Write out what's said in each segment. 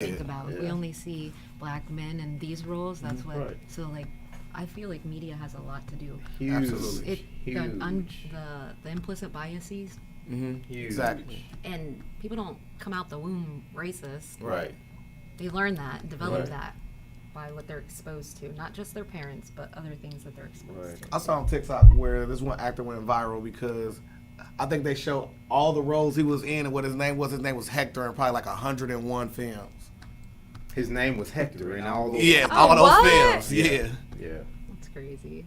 think about. We only see black men in these roles. That's what. Right. So like, I feel like media has a lot to do. Huge. It Huge. the implicit biases, Huge. Exactly. and people don't come out the womb racist. Right. They learn that, and develop Right. that by what they're exposed to, not just their parents, but other things that they're exposed Right. to. I saw on TikTok where this one actor went viral because I think they show all the roles he was in and what his name was. His name was Hector in probably like 101 films. His name was Hector in all those. Yeah, Oh, all those what? films. Yeah. Yeah. That's crazy.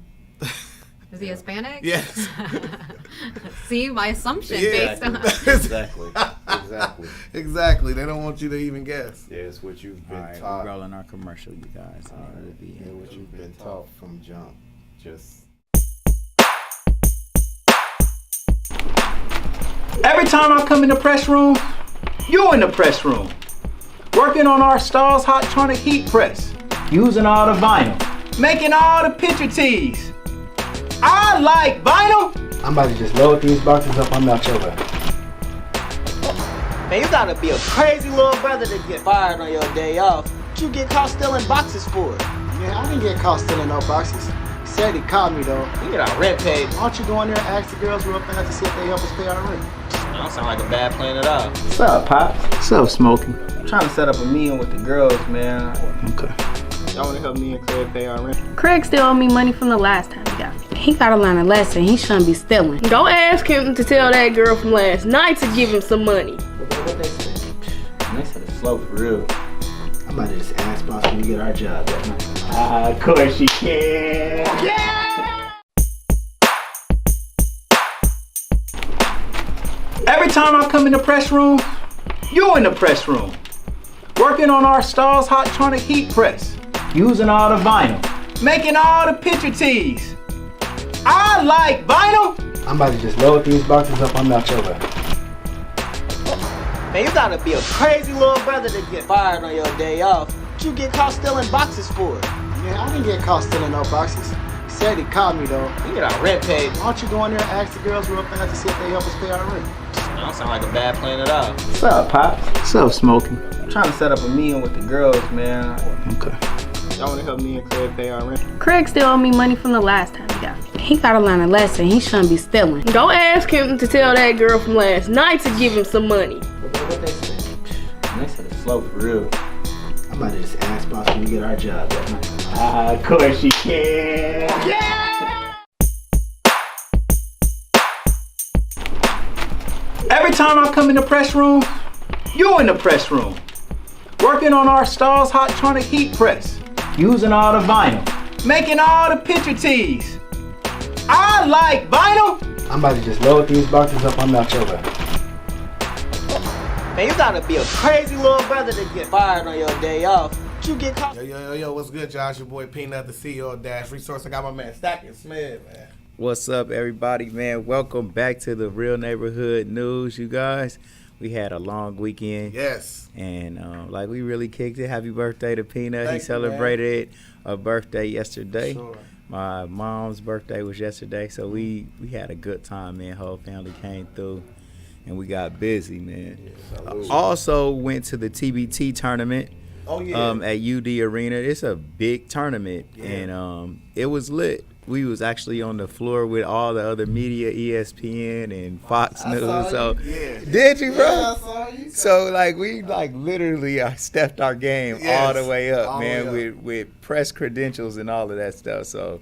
Is he Hispanic? Yes. See, my assumption Yeah. based on. Exactly. Exactly. Exactly. They don't want you to even guess. Yeah, it's what you've been All right, taught. we're rolling our commercial, you guys. All And then we'll right. be Yeah, in. what you've been taught from jump. Just. Every time I come in the press room, you in the press room. Working on our Stars Hot Tronic heat press. Using all the vinyl. Making all the picture tees. I like vinyl. I'm about to just load these boxes up on Melch over. Man, you gotta be a crazy little brother to get fired on your day off. What you get caught stealing boxes for? Man, I didn't get caught stealing no boxes. He said he caught me though. You get our rent paid. Why don't you go in there and ask the girls real fast to see if they help us pay our rent? That don't sound like a bad plan at all. What's up, Pops? What's up, Smokey? I'm trying to set up a meeting with the girls, man. Okay. Y'all wanna help me and Craig pay our rent? Craig still owe me money from the last time he got me. He gotta learn a lesson. He shouldn't be stealing. Go ask him to tell that girl from last night to give him some money. What they said? They said it's slow for real. I'm about to just ask boss when we get our job that night. Of course you can. Yeah! Every time I come in the press room, you in the press room. Working on our Stars Hot Tronic heat press. Using all the vinyl. Making all the picture tees. I like vinyl. I'm about to just load these boxes up on Melch over. Man, you gotta be a crazy little brother to get fired on your day off. What you get caught stealing boxes for? Man, I didn't get caught stealing no boxes. He said he caught me though. You get our rent paid. Why don't you go in there and ask the girls real fast to see if they help us pay our rent? That don't sound like a bad plan at all. What's up, Pops? What's up, Smokey? I'm trying to set up a meeting with the girls, man. Okay. Y'all wanna help me and Craig pay our rent? Craig still owe me money from the last time he got me. He gotta learn a lesson. He shouldn't be stealing. Go ask him to tell that girl from last night to give him some money. What they said? They said it's slow for real. I'm about to just ask boss when we get our job that night. Of course you can. Yeah! Every time I come in the press room, you in the press room. Working on our Stars Hot Tronic heat press. Using all the vinyl. Making all the picture tees. I like vinyl. I'm about to just load these boxes up on Melch over. Man, you gotta be a crazy little brother to get fired on your day off. What you get caught? Yo, what's good, Josh? Your boy Peanut, the CEO of Dash Resource. I got my man Stacking SMED, man. What's up, everybody, man? Welcome back to the Real Neighborhood News, you guys. We had a long weekend. Yes. And like we really kicked it. Happy birthday to Peanut. Thank He you, celebrated a birthday yesterday. Sure. My mom's birthday was yesterday, so we had a good time, man. Whole family came through, and we got busy, man. Also went to the TBT tournament. Oh, yeah. At UD Arena. It's a big tournament, Yeah. and it was lit. We was actually on the floor with all the other media, ESPN and Fox News. So Yeah. did you, bro? Yeah, I saw you. So like we literally stepped our game all the way up, all the man, way up. with press credentials and all of that stuff. So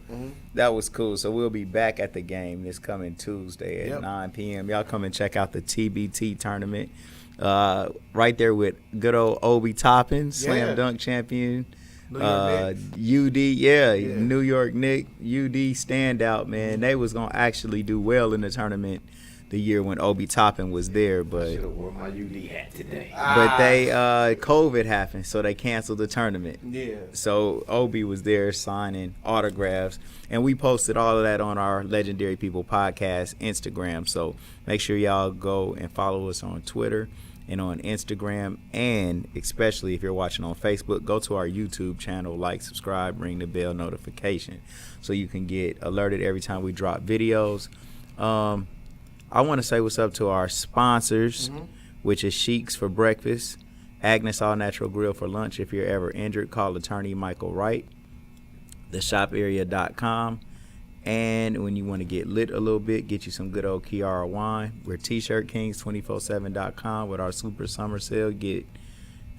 that was cool. So we'll be back at the game this coming Tuesday at Yep. 9 p.m. Y'all come and check out the TBT tournament. Right there with good old Obi Toppin, slam dunk champion. New York UD, New York Knicks, UD standout, man. They was gonna actually do well in the tournament the year when Obi Toppin was there, but Should have worn my UD hat today. they COVID happened, so they canceled the tournament. Yeah. So Obi was there signing autographs, and we posted all of that on our Legendary People podcast Instagram. So make sure y'all go and follow us on Twitter and on Instagram, and especially if you're watching on Facebook, go to our YouTube channel, like, subscribe, ring the bell notification so you can get alerted every time we drop videos. I want to say what's up to our sponsors, which is Sheiks for Breakfast. Agnes All Natural Grill for lunch. If you're ever injured, call attorney Michael Wright. TheShopArea.com. And when you want to get lit a little bit, get you some good old Kiara wine. We're T-Shirt Kings 247.com with our super summer sale. Get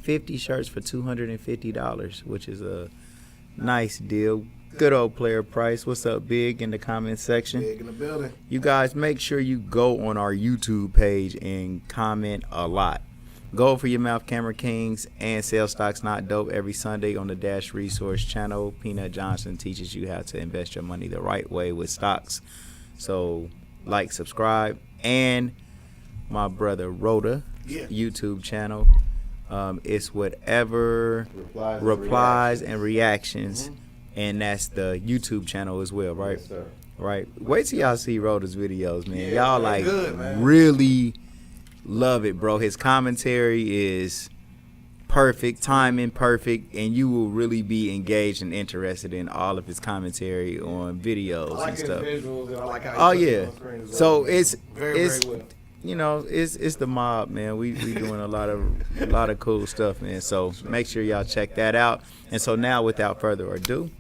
50 shirts for $250, which is a nice deal. Good old player price. What's up, Big, in the comment section? Big in the building. You guys, make sure you go on our YouTube page and comment a lot. Go for your mouth, Camera Kings, and Sales Stocks Not Dope every Sunday on the Dash Resource channel. Peanut Johnson teaches you how to invest your money the right way with stocks. So, like, subscribe, and my brother Rhoda YouTube channel. It's whatever replies and reactions, and that's the YouTube channel as well, right? Yes, sir. Right. Wait till y'all see Rhoda's videos, man. Yeah, Y'all like good, man. really love it, bro. His commentary is perfect, timing perfect, and you will really be engaged and interested in all of his commentary on videos I like and his stuff. visuals, and I like how he Oh puts it yeah. on screen as well. So it's very well. you know, it's the mob, man. We doing a lot of cool stuff, man. So make sure y'all check that out. And so now, without further ado,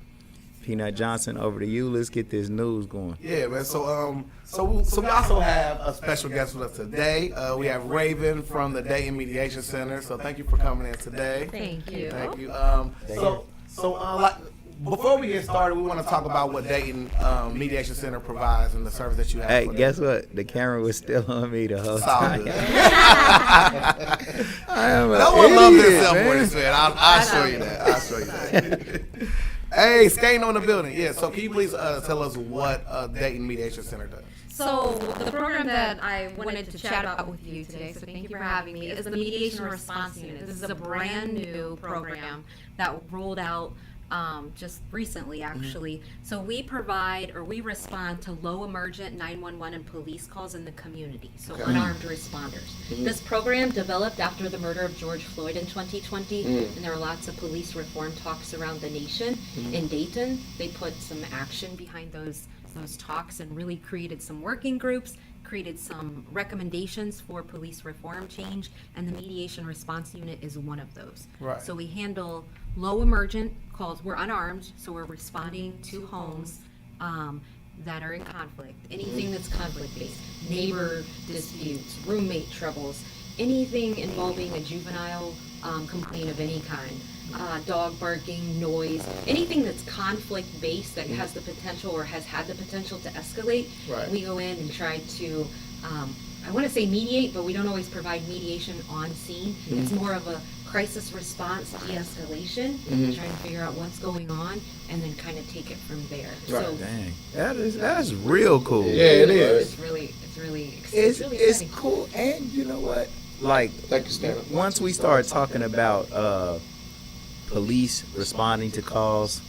Peanut Johnson, over to you. Let's get this news going. Yeah, man. So we also have a special guest with us today. We have Raven from the Dayton Mediation Center. So thank you for coming in today. Thank you. Thank you. Like, before we get started, we want to talk about what Dayton Mediation Center provides and the service that you have. Hey, for them. guess what? The camera was still on me the whole It's all time. good. I am No one loves idiot, themselves more man. than Sven. I'll show you that. I'll show you that. Hey, skating on the building. Yeah. So can you please tell us what Dayton Mediation Center does? So the program that I wanted to chat about with you today, so thank you for having me, is the Mediation Response Unit. This is a brand new program that rolled out just recently, actually. So we provide, or we respond to low emergent 911 and police calls in the community, so unarmed responders. This program developed after the murder of George Floyd in 2020, and there were lots of police reform talks around the nation. In Dayton, they put some action behind those talks and really created some working groups, created some recommendations for police reform change, and the Mediation Response Unit is one of those. Right. So we handle low emergent calls. We're unarmed, so we're responding to homes that are in conflict. Anything that's conflict-based, neighbor disputes, roommate troubles, anything involving a juvenile complaint of any kind. Dog barking, noise, anything that's conflict-based that has the potential or has had the potential to escalate, Right. we go in and try to, I want to say mediate, but we don't always provide mediation on scene. It's more of a crisis response, de-escalation, trying to figure out what's going on, and then kind of take it from there. So Dang, that's real cool. Yeah, it is. it's really really It's exciting. cool, and you know what? Like, Thank you, Stan. once we start talking about police responding to calls,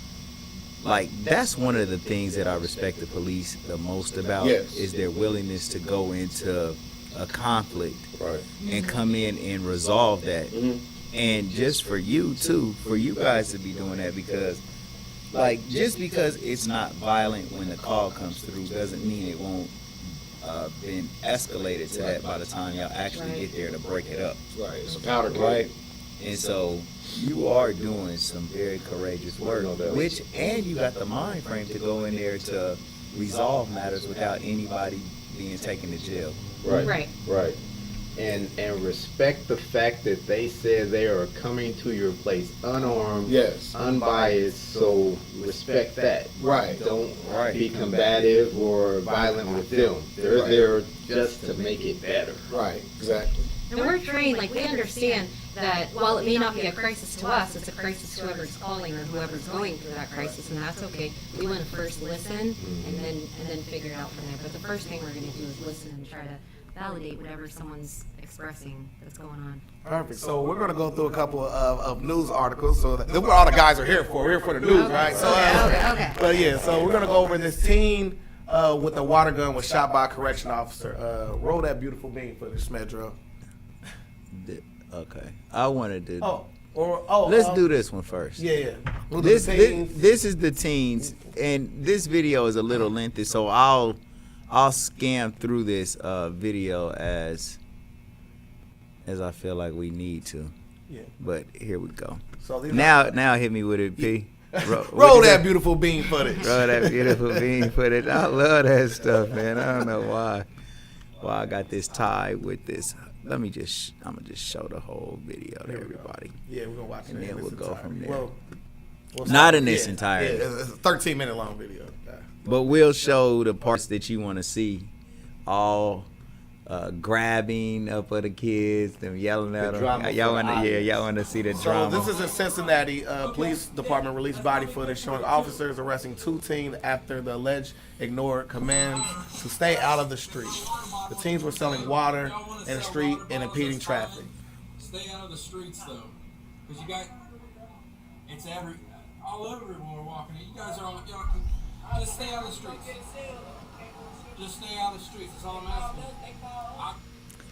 like, that's one of the things that I respect the police the most about, Yes. is their willingness to go into a conflict Right. and come in and resolve that. And just for you too, for you guys to be doing that, because like, just because it's not violent when the call comes through doesn't mean it won't been escalated to that by the time y'all actually get there to break it up. Right. It's a powder keg. Right? And so you are doing some very courageous work, which, and you got the mind frame to go in there to resolve matters without anybody being taken to jail. Right. Right. And respect the fact that they said they are coming to your place unarmed, Yes. unbiased. So respect that. Right. Don't Right. be combative or violent with them. They're Right. there just to make it better. Right. Exactly. And we're trained, like, we understand that while it may not be a crisis to us, it's a crisis to whoever's calling or whoever's going through that crisis, and that's okay. We want to first listen and then figure it out from there. But the first thing we're going to do is listen and try to validate whatever someone's expressing that's going on. Perfect. So we're going to go through a couple of news articles. So that's what all the guys are here for. We're here for the news, right? So, Okay. But yeah, so we're going to go over this teen with the water gun was shot by a correction officer. Roll that beautiful bean for the SMED drill. Okay. I wanted to. Let's Let's do this one first. Yeah. We'll do This, the this teens. this is the teens, and this video is a little lengthy, so I'll scan through this video as I feel like we need to. Yeah. But here we go. So these Now hit me with it, P. roll that beautiful bean footage. Roll that beautiful bean footage. I love that stuff, man. I don't know why I got this tie with this. I'm gonna just show the whole video to everybody. Yeah, we're gonna watch it. And then we'll go from there. Well, Not in its entirety. Yeah, it's a 13-minute long video. But we'll show the parts that you want to see. All grabbing up of the kids, them yelling at them. Y'all want to see the drama. So this is in Cincinnati. Police department released body footage showing officers arresting 2 teens after the alleged ignored commands to stay out of the street. The teens were selling water in the street and impeding traffic. Stay out of the streets though, because you got it's all over when we're walking. You guys are on. Just stay out of the streets. Just stay out of the streets. That's all I'm asking.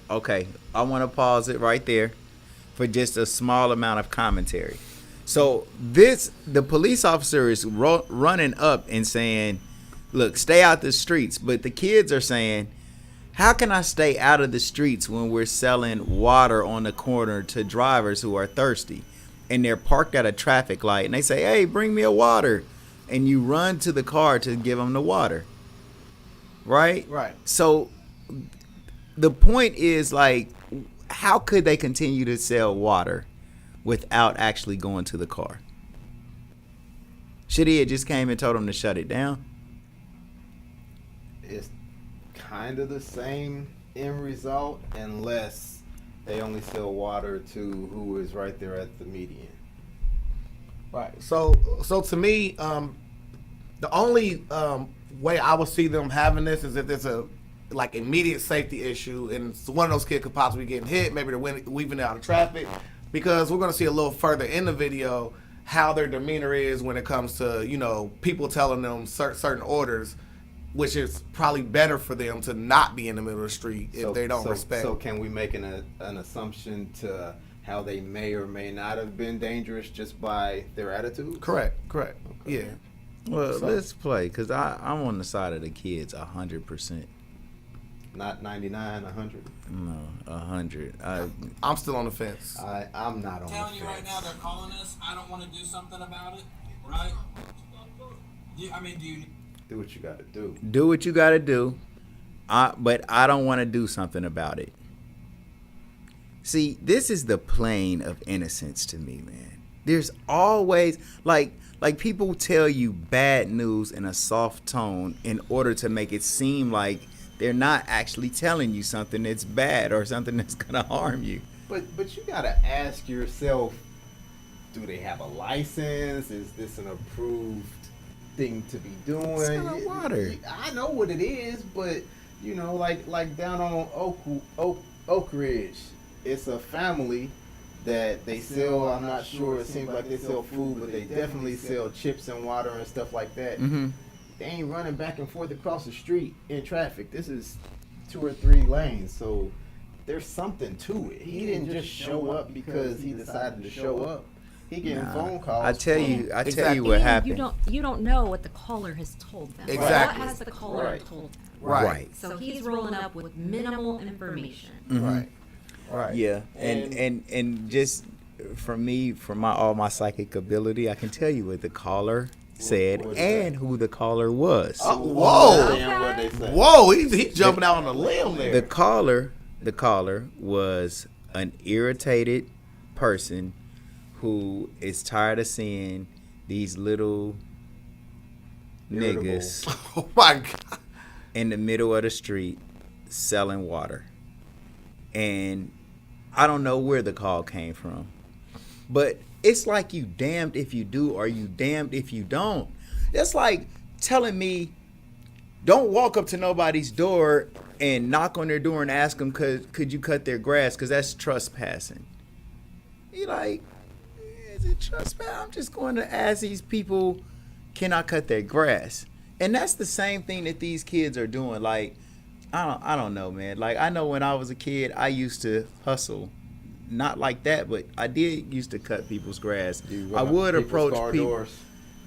Okay, I want to pause it right there for just a small amount of commentary. So the police officer is running up and saying, look, stay out the streets. But the kids are saying, how can I stay out of the streets when we're selling water on the corner to drivers who are thirsty? And they're parked at a traffic light and they say, hey, bring me a water. And you run to the car to give them the water. Right? Right. So the point is, like, how could they continue to sell water without actually going to the car? Should he have just came and told them to shut it down? It's kind of the same end result unless they only sell water to who is right there at the median. Right. So to me, the only way I would see them having this is if there's a like immediate safety issue and one of those kids could possibly get hit, maybe they're weaving out of traffic, because we're going to see a little further in the video how their demeanor is when it comes to, you know, people telling them certain orders, which is probably better for them to not be in the middle of the street if they don't respect. So can we make an assumption to how they may or may not have been dangerous just by their attitude? Correct. Okay. Yeah. Well, let's play, because I'm on the side of the kids 100%. Not 99, 100? No, 100. I'm still on the fence. I'm not on the fence. I'm telling you right now, they're calling us. I don't want to do something about it, right? Do you do what you got to do. Do what you got to do. But I don't want to do something about it. See, this is the plane of innocence to me, man. There's always, like people tell you bad news in a soft tone in order to make it seem like they're not actually telling you something that's bad or something that's gonna harm you. But you gotta ask yourself, do they have a license? Is this an approved thing to be doing? It's not water. I know what it is, but you know, like down on Oak Ridge, it's a family that they sell. I'm not sure. It seems like they sell food, but they definitely sell chips and water and stuff like that. Mm-hmm. They ain't running back and forth across the street in traffic. This is 2 or 3 lanes, so there's something to it. He didn't just show up because he decided to show up. He getting phone calls. I tell you what happened. You don't know what the caller has told them. Exactly. What has the caller told them? Right. So he's rolling up with minimal information. Mm-hmm. Right. Yeah, and just from all my psychic ability, I can tell you what the caller said and who the caller was. Whoa! He's jumping out on a limb there. The caller was an irritated person who is tired of seeing these little niggas Oh my God! in the middle of the street selling water. And I don't know where the call came from, but it's like you damned if you do or you damned if you don't. That's like telling me don't walk up to nobody's door and knock on their door and ask them could you cut their grass, because that's trespassing. You're like, is it trespass? I'm just going to ask these people, can I cut their grass? And that's the same thing that these kids are doing. Like, I don't know, man. Like, I know when I was a kid, I used to hustle. Not like that, but I did used to cut people's grass. I would approach people.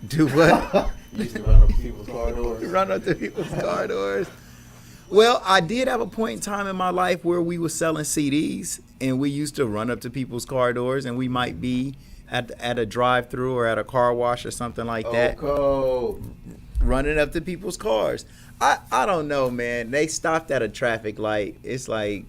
Do what? You used to run up to people's car doors. Run up to people's car doors. Well, I did have a point in time in my life where we were selling CDs, and we used to run up to people's car doors, and we might be at a drive-through or at a car wash or something like that, running up to people's cars. I don't know, man. They stopped at a traffic light. It's like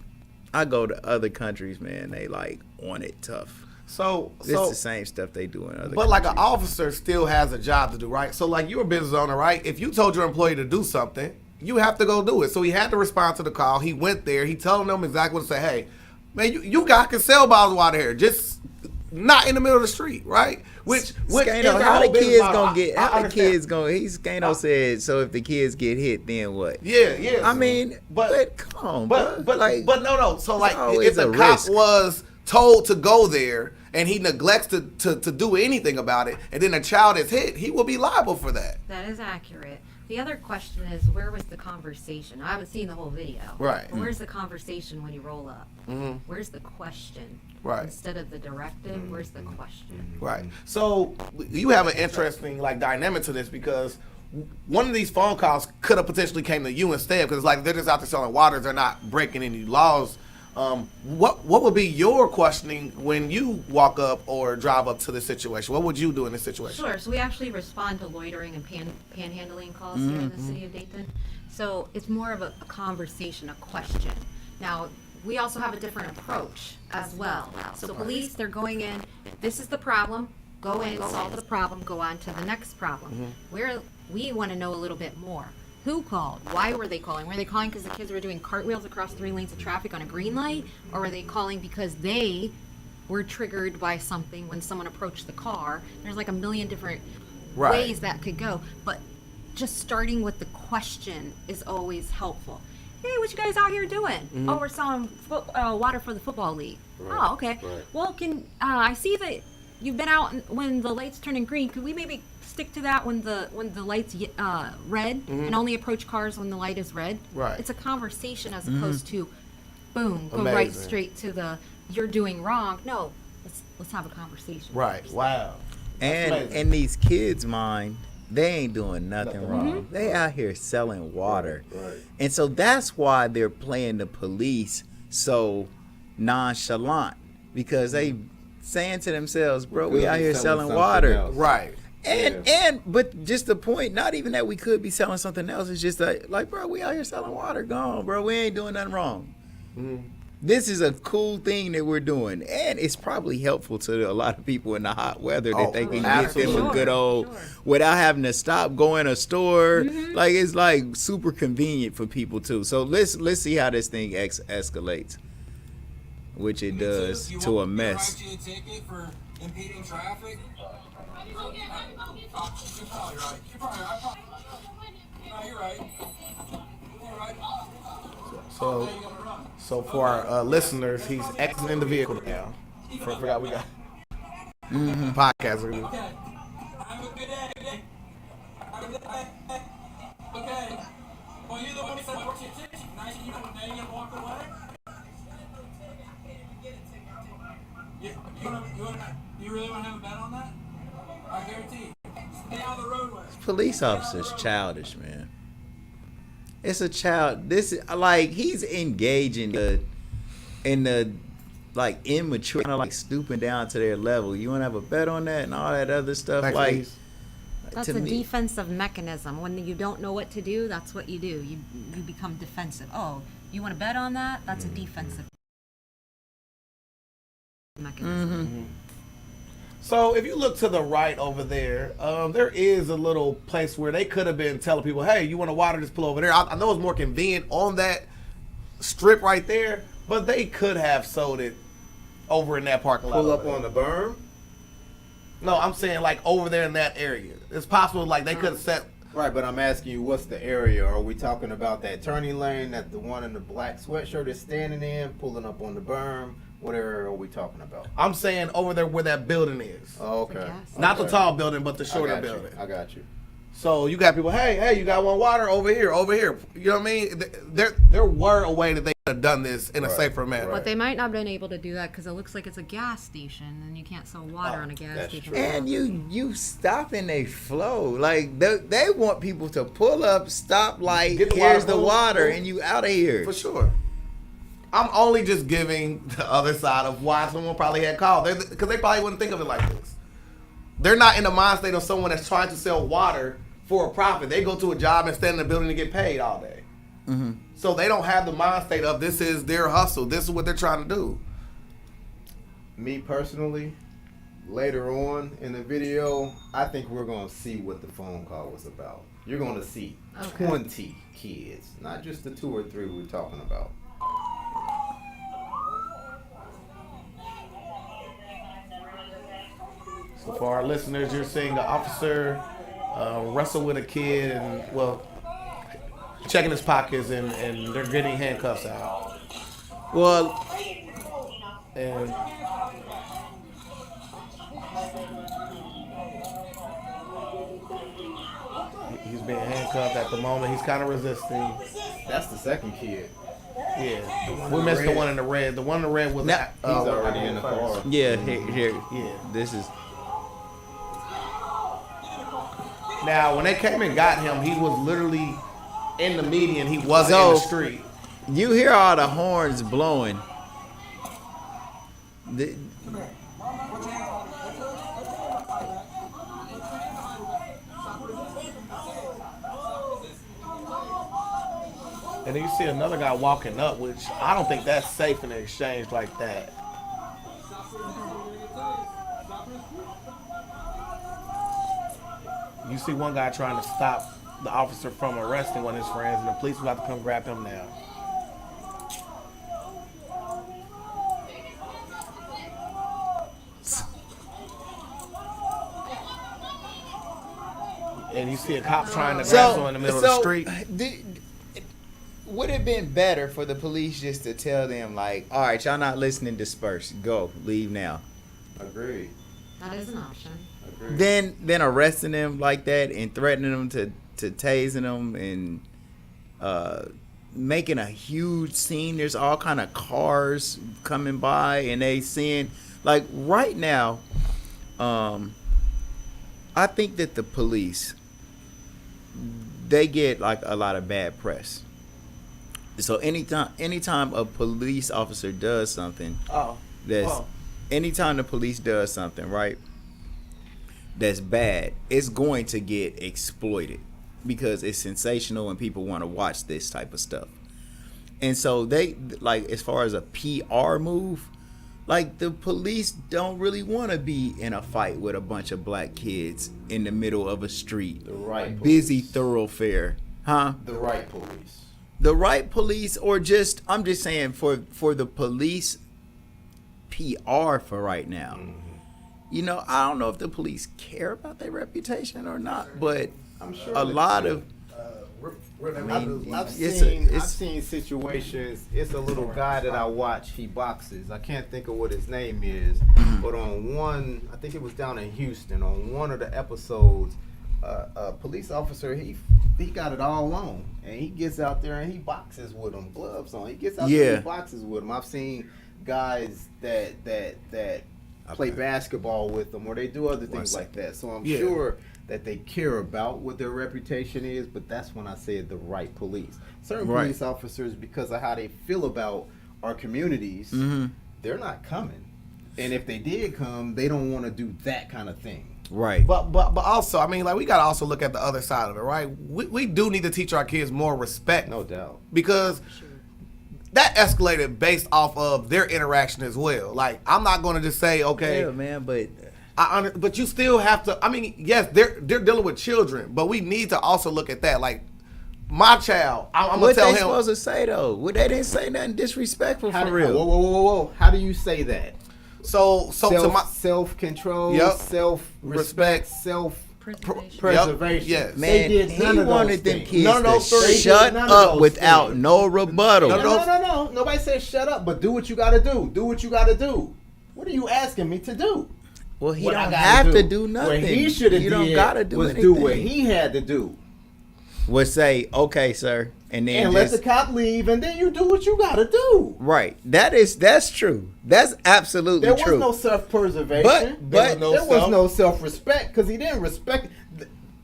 I go to other countries, man. They like on it tough. It's the same stuff they do in other countries. But like an officer still has a job to do, right? So like you're a business owner, right? If you told your employee to do something, you have to go do it. So he had to respond to the call. He went there. He told them exactly what to say. Hey, man, you guys can sell bottles of water here. Just not in the middle of the street, right? Which Skano, how the kids gonna get? How the kids gonna? Skano said, so if the kids get hit, then what? Yeah. I mean, but come on, but no. So like, if the cop was told to go there and he neglects to do anything about it, and then a child is hit, he will be liable for that. That is accurate. The other question is, where was the conversation? I haven't seen the whole video. Right. But where's the conversation when you roll up? Mm-hmm. Where's the question? Right. Instead of the directive, where's the question? Right. So you have an interesting like dynamic to this, because one of these phone calls could have potentially came to you instead, because like they're just out there selling water, they're not breaking any laws. What would be your questioning when you walk up or drive up to this situation? What would you do in this situation? Sure. So we actually respond to loitering and panhandling calls here in the city of Dayton. So it's more of a conversation, a question. Now, we also have a different approach as well. So police, they're going in, this is the problem, go in, solve the problem, go on to the next problem. We want to know a little bit more. Who called? Why were they calling? Were they calling because the kids were doing cartwheels across 3 lanes of traffic on a green light? Or were they calling because they were triggered by something when someone approached the car? There's like a million different ways that could go. But just starting with the question is always helpful. Hey, what you guys out here doing? Oh, we're selling water for the football league. Oh, okay. Well, I see that you've been out when the light's turning green. Could we maybe stick to that when the light's red and only approach cars when the light is red? Right. It's a conversation as opposed to, boom, go right straight to the you're doing wrong. No, let's have a conversation. Right. First. Wow. And in these kids' mind, they ain't doing nothing wrong. They out here selling water. Right. And so that's why they're playing the police so nonchalant, because they saying to themselves, bro, we out here selling water. Right. But just the point, not even that we could be selling something else, it's just like bro, we out here selling water. Go on, bro, we ain't doing nothing wrong. This is a cool thing that we're doing, and it's probably helpful to a lot of people in the hot weather that they can get them a good old without having to stop going to a store. Like, it's like super convenient for people too. So let's see how this thing escalates, which it does to a mess. You a ticket for impeding traffic? You're probably right. No, you're right. So for our listeners, he's exiting the vehicle now. Forgot we got podcast. Okay. Have a good day. Have a good day. Okay. Well, you're the one who said what's your ticket. Now you gonna walk away? You really want to have a bet on that? I guarantee you. Stay on the roadway. Police officer's childish, man. It's a child. This is like he's engaging in the like immature, kind of like stooping down to their level. You want to have a bet on that and all that other stuff? Thanks, like please. That's a defensive mechanism. When you don't know what to do, that's what you do. You become defensive. Oh, you want to bet on that? That's a defensive mechanism. So if you look to the right over there, there is a little place where they could have been telling people, hey, you want to water, just pull over there. I know it's more convenient on that strip right there, but they could have sold it over in that parking lot. Pull up on the berm? No, I'm saying like over there in that area. It's possible like they could have set. Right, but I'm asking you, what's the area? Are we talking about that turning lane that the one in the black sweatshirt is standing in, pulling up on the berm? What area are we talking about? I'm saying over there where that building is. Oh, okay. Not the tall building, but the shorter building. I got you. So you got people, hey, you got one water over here. You know what I mean? There were a way that they have done this in a safer manner. But they might not have been able to do that because it looks like it's a gas station, and you can't sell water on a gas station. And you stopping a flow. Like they want people to pull up, stop light, here's the water, and you out of here. For sure. I'm only just giving the other side of why someone probably had called. Because they probably wouldn't think of it like this. They're not in the mind state of someone that's trying to sell water for a profit. They go to a job and stand in the building to get paid all day. Mm-hmm. So they don't have the mind state of this is their hustle. This is what they're trying to do. Me personally, later on in the video, I think we're going to see what the phone call was about. You're going to see 20 kids, not just the 2 or 3 we're talking about. So for our listeners, you're seeing an officer wrestle with a kid and, well, checking his pockets and they're getting handcuffs out. Well, And he's being handcuffed at the moment. He's kind of resisting. That's the second kid. Yeah. We missed the one in the red. The one in the red was... He's already in the car. yeah, here. Yeah. This is. Now, when they came and got him, he was literally in the median. He wasn't in the street. You hear all the horns blowing. And then you see another guy walking up, which I don't think that's safe in an exchange like that. You see one guy trying to stop the officer from arresting one of his friends, and the police are about to come grab him now. And you see a cop trying to grab someone in the middle of the street. Would it have been better for the police just to tell them, like, all right, y'all not listening, disperse, go, leave now? Agreed. That is an option. Agreed. Then arresting them like that and threatening them to tasing them and making a huge scene. There's all kind of cars coming by and they seeing, like, right now, I think that the police, they get like a lot of bad press. So anytime a police officer does something, anytime the police does something, right, that's bad, it's going to get exploited because it's sensational and people want to watch this type of stuff. And so they, like, as far as a PR move, like, the police don't really want to be in a fight with a bunch of black kids in the middle of a street. The right busy police. thoroughfare. Huh? The right police. The right police, or just, I'm just saying, for the police PR for right now. Mm-hmm. You know, I don't know if the police care about their reputation or not, but I'm sure a lot of... I've seen situations. It's a little guy that I watch. He boxes. I can't think of what his name is, but on one, I think it was down in Houston, on one of the episodes, a police officer, he got it all on, and he gets out there and he boxes with him, gloves on. He gets out there and he boxes with him. I've seen guys that play basketball with them, or they do other things like that. So I'm sure that they care about what their reputation is, but that's when I said the right police. Certain police officers, because of how they feel about our communities, they're not coming. And if they did come, they don't want to do that kind of thing. Right. But also, I mean, like, we got to also look at the other side of it, right? We do need to teach our kids more respect. No doubt. Because that escalated based off of their interaction as well. Like, I'm not going to just say, okay. Yeah, man, but... but you still have to. I mean, yes, they're dealing with children, but we need to also look at that. Like, my child, I'm gonna tell him. What they supposed to say though? They didn't say nothing disrespectful for real. Whoa! How do you say that? So self-control, self-respect, self-preservation. Yes, man. They did none he of wanted those them things. kids to shut up without no rebuttal. No. Nobody said shut up, but do what you got to do. Do what you got to do. What are you asking me to do? Well, he don't have to do nothing. What he should have did don't gotta do was anything. do what he had to do. Would say, okay, sir, and then let the cop leave, and then you do what you gotta do. Right. That's true. That's absolutely There true. was no self-preservation. But there was no self-respect because he didn't respect.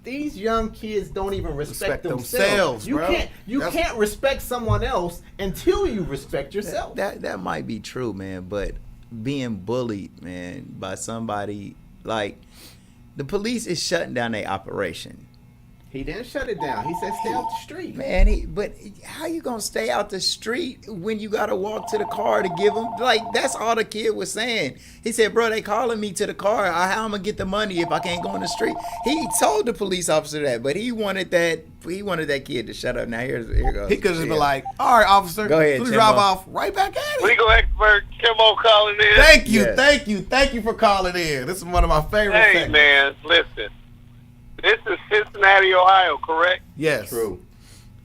These young kids don't even respect themselves. You bro. You can't respect someone else until you respect yourself. That might be true, man. But being bullied, man, by somebody like the police is shutting down their operation. He didn't shut it down. He said stay off the street. Man, but how you gonna stay out the street when you gotta walk to the car to give them? Like, that's all the kid was saying. He said, bro, they calling me to the car. How am I gonna get the money if I can't go in the street? He told the police officer that, but he wanted that kid to shut up. Now here goes. He could have just been like, all right, officer, go ahead, please Timbo. drive off right back at it. Legal expert Kimmo calling in. Thank you, Yes. thank you for calling in. This is one of my favorite Hey, segments. man, listen. This is Cincinnati, Ohio, correct? Yes. True.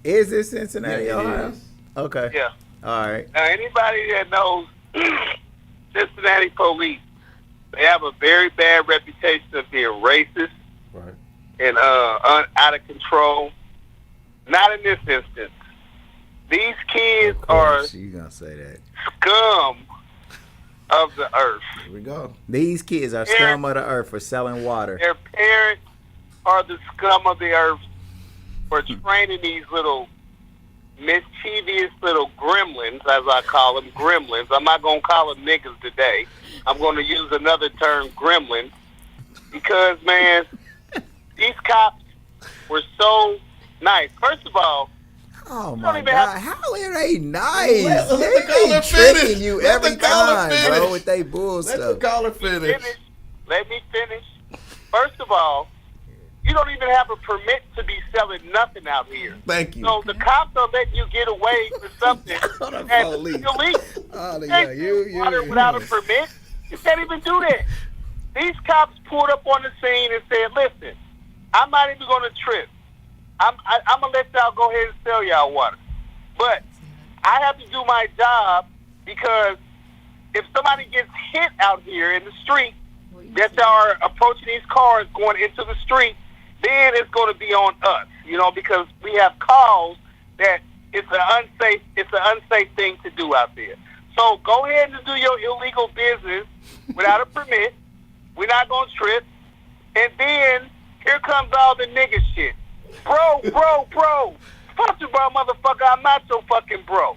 Is this Cincinnati, Yeah, it Ohio? is. Okay. Yeah. All right. Now, anybody that knows Cincinnati police, they have a very bad reputation of being racist Right. and out of control. Not in this instance. These kids are You gonna say that? scum of the earth. Here we go. These kids are scum of the earth for selling water. Their parents are the scum of the earth for training these little mischievous little gremlins, as I call them, gremlins. I'm not going to call them niggas today. I'm going to use another term, gremlins, because, man, these cops were so nice. First of all, Oh don't my even God! have- How are they nice? Let the They caller be tricking finish. you Let every the caller time, finish. bro, with they bull Let the stuff. caller finish. Let me finish. First of all, you don't even have a permit to be selling nothing out here. Thank you. So the cops are letting you get away with something Hold on, that's police. illegal. Oh, You yeah, can't you- do water without a permit. You can't even do that. These cops pulled up on the scene and said, "Listen, I'm not even going to trip. I'm going to let y'all go ahead and sell y'all water. But I have to do my job because if somebody gets hit out here in the street, that y'all are approaching these cars going into the street, then it's going to be on us, because we have calls that it's an unsafe thing to do out there. So go ahead and do your illegal business without a permit. We're not going to trip. And then here comes all the nigga shit. Bro. Fuck you, bro, motherfucker. I'm not your fucking bro.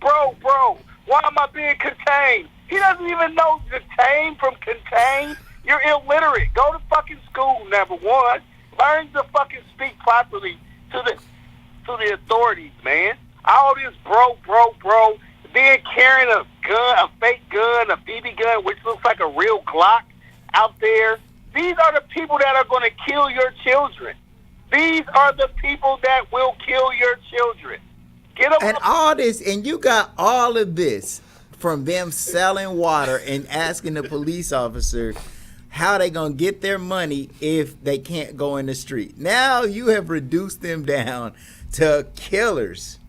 Bro. Why am I being contained? He doesn't even know detain from contain. You're illiterate. Go to fucking school, number one. Learn to fucking speak properly to the authorities, man. All this bro. Then carrying a gun, a fake gun, a BB gun, which looks like a real Glock out there. These are the people that are going to kill your children. These are the people that will kill your children. Get them. And all this, and you got all of this from them selling water and asking the police officer how they gonna get their money if they can't go in the street. Now you have reduced them down to killers.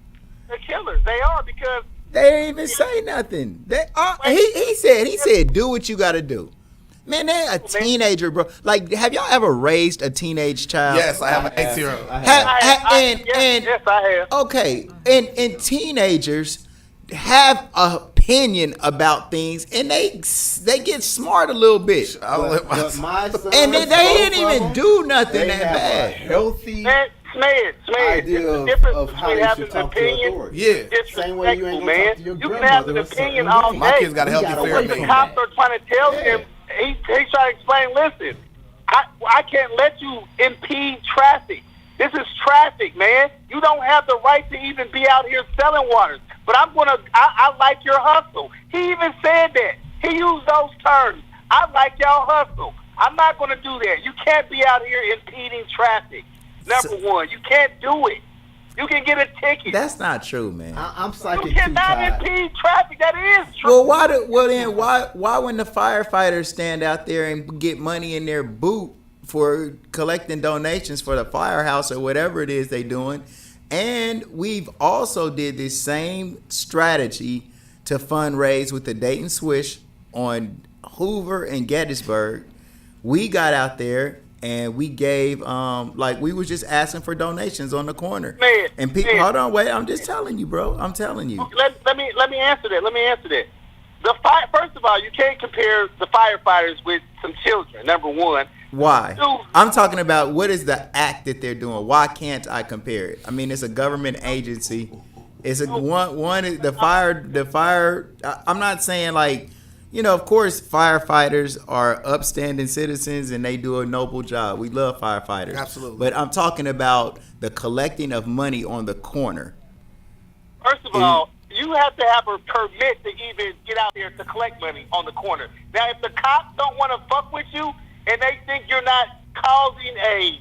They're killers. They are, because They didn't even say nothing. They he said do what you gotta do. Man, they're a teenager, bro. Like, have y'all ever raised a teenage child? Yes, I have an 8-year-old. Yes, I have. Okay, and teenagers have an opinion about things, and they get smart a little bit, But my son, and they didn't even do nothing they that have a bad. healthy Smeds. idea There's a difference of how between they having should an talk to opinion. authority. Yeah. Same way you ain't gonna man. talk to your You can have an grandmother or opinion something. all My day. kids got a healthy gotta fear wait of The me. for cops are trying to tell him. He's trying to explain. Listen, I can't let you impede traffic. This is traffic, man. You don't have the right to even be out here selling waters. But I like your hustle. He even said that. He used those terms. I like y'all hustle. I'm not going to do that. You can't be out here impeding traffic. Number one, you can't do it. You can get a ticket. That's not true, man. I'm You psychic too, cannot Todd. impede traffic. That is true. Well, why when the firefighters stand out there and get money in their boot for collecting donations for the firehouse or whatever it is they doing, and we've also did this same strategy to fundraise with the Dayton Swish on Hoover and Gettysburg. We got out there and we gave like we was just asking for donations on the corner. Man, and people, man. hold on, wait, I'm just telling you, bro. I'm telling you. Let me answer that. First of all, you can't compare the firefighters with some children. Number one. Why? Two, I'm talking about what is the act that they're doing. Why can't I compare it? I mean, it's a government agency. It's a one the fire. I'm not saying like, you know, of course firefighters are upstanding citizens and they do a noble job. We love firefighters. Absolutely. But I'm talking about the collecting of money on the corner. First of all, you have to have a permit to even get out there to collect money on the corner. Now, if the cops don't want to fuck with you and they think you're not causing a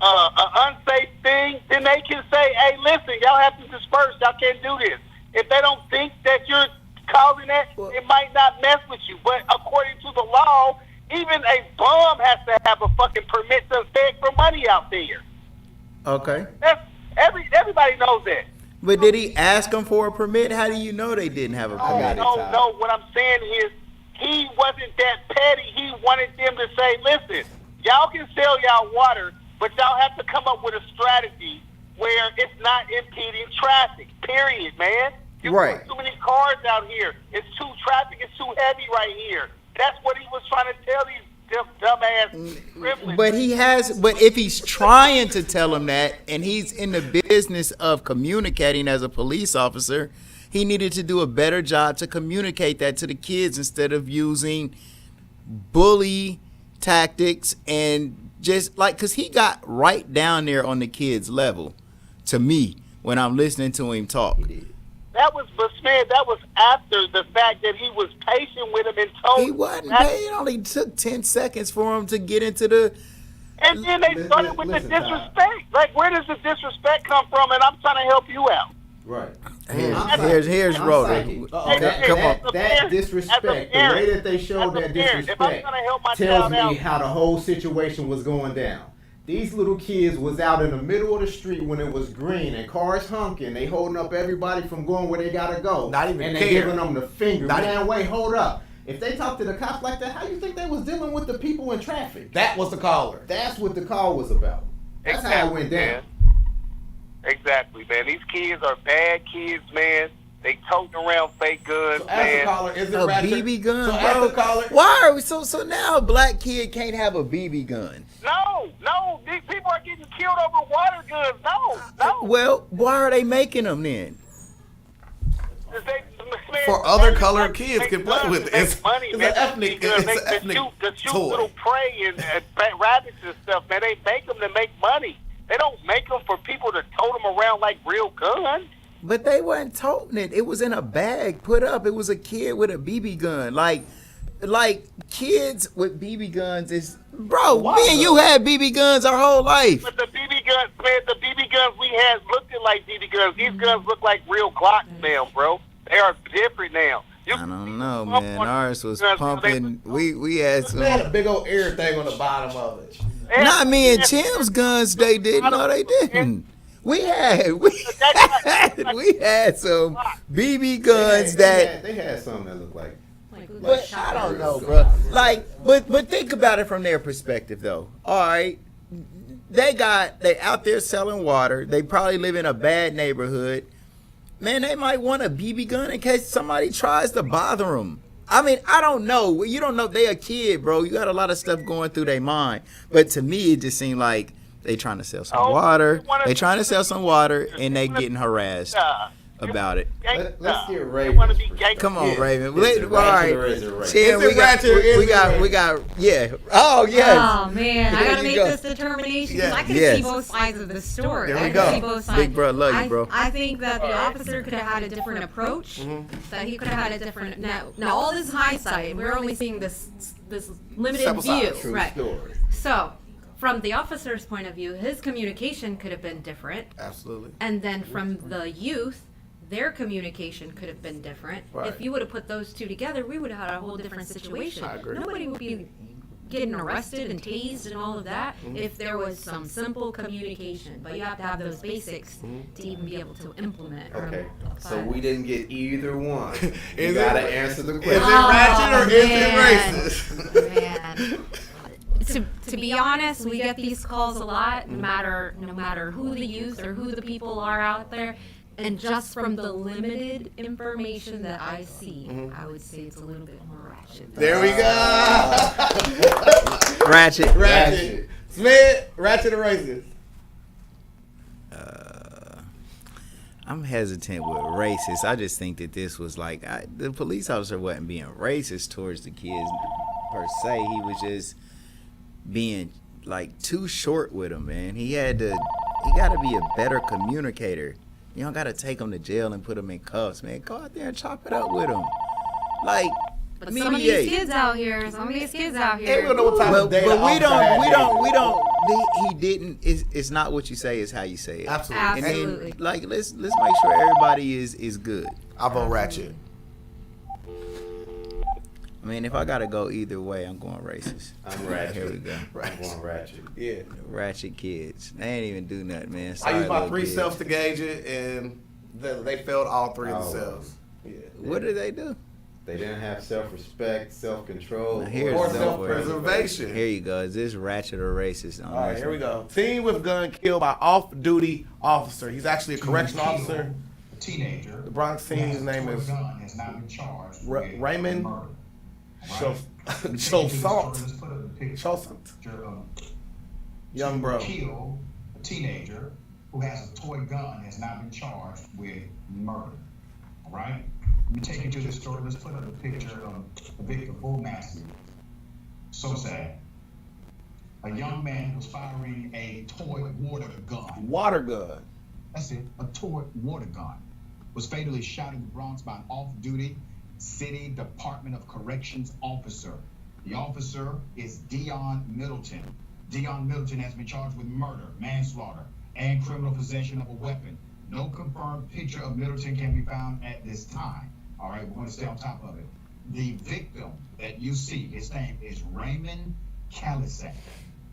unsafe thing, then they can say, hey, listen, y'all have to disperse. Y'all can't do this. If they don't think that you're causing that, it might not mess with you. But according to the law, even a bum has to have a fucking permit to beg for money out there. Okay. Everybody knows that. But did he ask them for a permit? How do you know they didn't have a permit? No. What I'm saying is he wasn't that petty. He wanted them to say, listen, y'all can sell y'all water, but y'all have to come up with a strategy where it's not impeding traffic, period, man. You Right. put too many cars out here. Traffic is too heavy right here. That's what he was trying to tell these dumbass privileged. But if he's trying to tell them that and he's in the business of communicating as a police officer, he needed to do a better job to communicate that to the kids instead of using bully tactics and just like, because he got right down there on the kids' level to me when I'm listening to him talk. That was after the fact that he was patient with him and told He wasn't paid. It only took 10 seconds for him to get into the... And then they started with the disrespect. Like, where does the disrespect come from? And I'm trying to help you out. Right. Here's Rhoda. Come on. That disrespect, the way that they showed that disrespect, tells me how the whole situation was going down. These little kids was out in the middle of the street when it was green and cars honking. They holding up everybody from going where they gotta go. Not even and care. they giving them the finger. Not Man, even- wait, hold up. If they talk to the cops like that, how you think they was dealing with the people in traffic? That was the caller. That's what the call was about. That's how it went down. Man. Exactly, man. These kids are bad kids, man. They toting around fake guns, So ask the man. caller, is it A ratchet? BB gun, So ask bro. the caller. Why are we so now a black kid can't have a BB gun? No. These people are getting killed over water guns. No. Well, why are they making them then? For other colored kids can play with it. It's money, an man. ethnic Because it's an ethnic to shoot toy. little prey and rabbits and stuff, man. They make them to make money. They don't make them for people to tote them around like real guns. But they weren't toting it. It was in a bag put up. It was a kid with a BB gun. Like kids with BB guns is, bro, me and you had BB guns our whole life. But the BB guns, man, the BB guns we had looked like BB guns. These guns look like real Glocks now, bro. They are different now. I don't know, man. Ours was pumping. We had some. They had a big old air thing on the bottom of it. Not me and Chim's guns. They didn't. No, they didn't. We had some BB guns that. They had some that looked like. But I don't know, bro. Like, but think about it from their perspective, though. All right, they out there selling water. They probably live in a bad neighborhood. Man, they might want a BB gun in case somebody tries to bother them. I mean, I don't know. You don't know. They a kid, bro. You got a lot of stuff going through their mind. But to me, it just seemed like they trying to sell some water. They trying to sell some water, and they getting harassed about it. Let's get Raven. Come on, Raven. Is it All right. ratchet or is it ratchet? Tim, we got, yeah. Oh, yes. Oh man, I There gotta you make go. this determination because I can Yes. see both sides of the story. There we I go. can see both sides. Big bro, love you, bro. I think that the officer could have had a different approach. That he could have had a different. Now all this hindsight, we're only seeing this limited Sample size. view, True right? story. So, from the officer's point of view, his communication could have been different, Absolutely. and then from the youth, their communication could have been different. Right. If you would have put those two together, we would have had a whole different situation. I agree. Nobody would be getting arrested and tased and all of that if there was some simple communication. But you have to have those basics to even be able to implement. Okay, so But- we didn't get either one. You Is gotta it- answer the Is it question. ratchet or is man. it racist? Man. to be honest, we get these calls a lot, no matter who the youth or who the people are out there. And just from the limited information that I see, I would say it's a little bit more ratchet. There we go. Ratchet. SMED, ratchet or racist? I'm hesitant with racist. I just think that this was like the police officer wasn't being racist towards the kids per se. He was just being like too short with them, man. He got to be a better communicator. You don't got to take them to jail and put them in cuffs, man. Go out there and chop it up with them. Like, but some of these kids out here, Hey, we don't know what type of day but we don't. He didn't. It's not what you say; it's how you say it. Absolutely. Absolutely. And then, like, let's make sure everybody is good. I vote ratchet. I mean, if I gotta go either way, I'm going racist. I'm ratchet. Here we go. I'm going ratchet. Yeah. Ratchet kids. They ain't even do nothing, man. I Sorry, used my little 3 kids. selves to gauge it, and they failed all 3 of Oh. themselves. Yeah. What did they do? They didn't have self-respect, self-control, Now, here's Or the self-preservation. Here you go. Is this ratchet or racist? On All right, this here we one? go. Teen with gun killed by off-duty officer. He's actually a correctional officer. A teenager. The Bronx teen's name is Gun has now been charged with Raymond murder. Chosant. Young bro. Kill a teenager who has a toy gun has now been charged with murder. All right. Let me take you to this story. Let's put up a picture of the victim, Bull Massey. So sad. A young man was firing a toy water gun. Water gun. That's it. A toy water gun was fatally shot in the Bronx by an off-duty City Department of Corrections officer. The officer is Dion Middleton. Dion Middleton has been charged with murder, manslaughter, and criminal possession of a weapon. No confirmed picture of Middleton can be found at this time. All right, we're going to stay on top of it. The victim that you see, his name is Raymond Kalisek,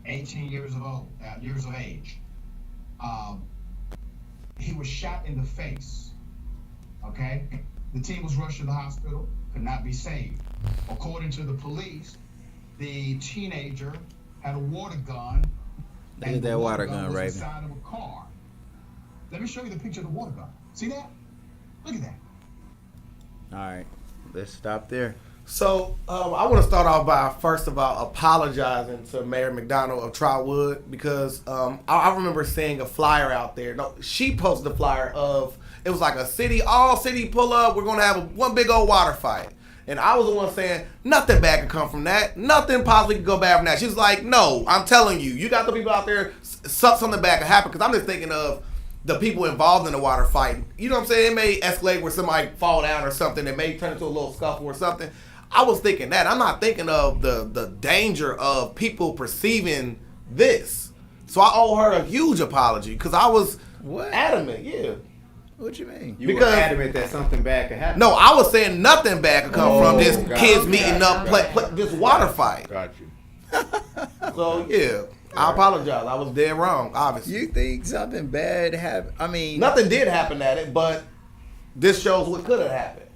18 years of age. He was shot in the face. Okay, the team was rushed to the hospital, could not be saved. According to the police, the teenager had a water gun. Look at that water gun, was Raven. inside of a car. Let me show you the picture of the water gun. See that? Look at that. All right, let's stop there. So I want to start off by first of all apologizing to Mayor McDonald of Trotwood because I remember seeing a flyer out there. No, she posted a flyer of it was like a all city pull up. We're gonna have one big old water fight, and I was the one saying nothing bad could come from that. Nothing positive could go bad from that. She's like, no, I'm telling you, you got the people out there. Something bad could happen because I'm just thinking of the people involved in the water fight. You know what I'm saying? It may escalate where somebody fall down or something. It may turn into a little scuffle or something. I was thinking that. I'm not thinking of the danger of people perceiving this. So I owe her a huge apology because I was adamant. Yeah. What you mean? You were adamant that something bad could happen. No, I was saying nothing bad could come from this kids meeting up, play this water fight. Got you. So yeah, I apologize. I was dead wrong, obviously. You think something bad happened? I mean, Nothing did happen at it, but this shows what could have happened.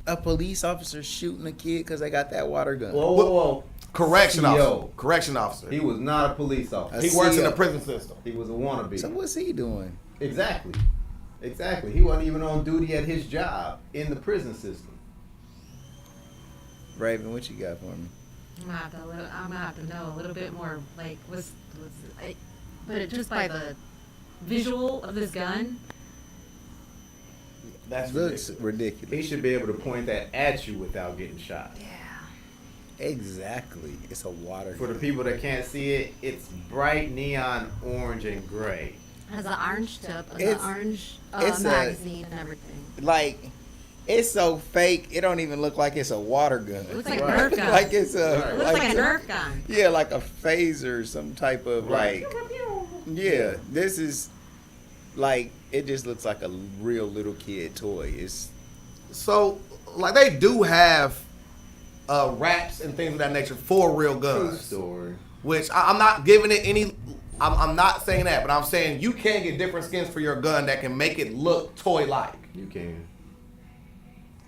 a police officer shooting a kid because they got that water gun. Whoa. Correction CO. officer. Correction officer. He was not a police officer. He works in the prison system. He was a wannabe. So what's he doing? Exactly. He wasn't even on duty at his job in the prison system. Raven, what you got for me? I'm gonna have to know a little bit more. Like, but just by the visual of this gun, That's Looks ridiculous. ridiculous. He should be able to point that at you without getting shot. Exactly. It's a water For the gun. people that can't see it, it's bright neon orange and gray. has an orange tip, an It's- orange it's a- magazine and everything. Like, it's so fake. It don't even look like it's a water gun. It looks like a Right. Nerf gun. Like it's a. It looks like a Nerf gun. Yeah, like a phaser, some type of Right. like. Yeah, this is like it just looks like a real little kid toy. It's So, like, they do have wraps and things of that nature for real True guns. story. Which I'm not giving it any. I'm not saying that, but I'm saying you can get different skins for your gun that can make it look toy-like. You can.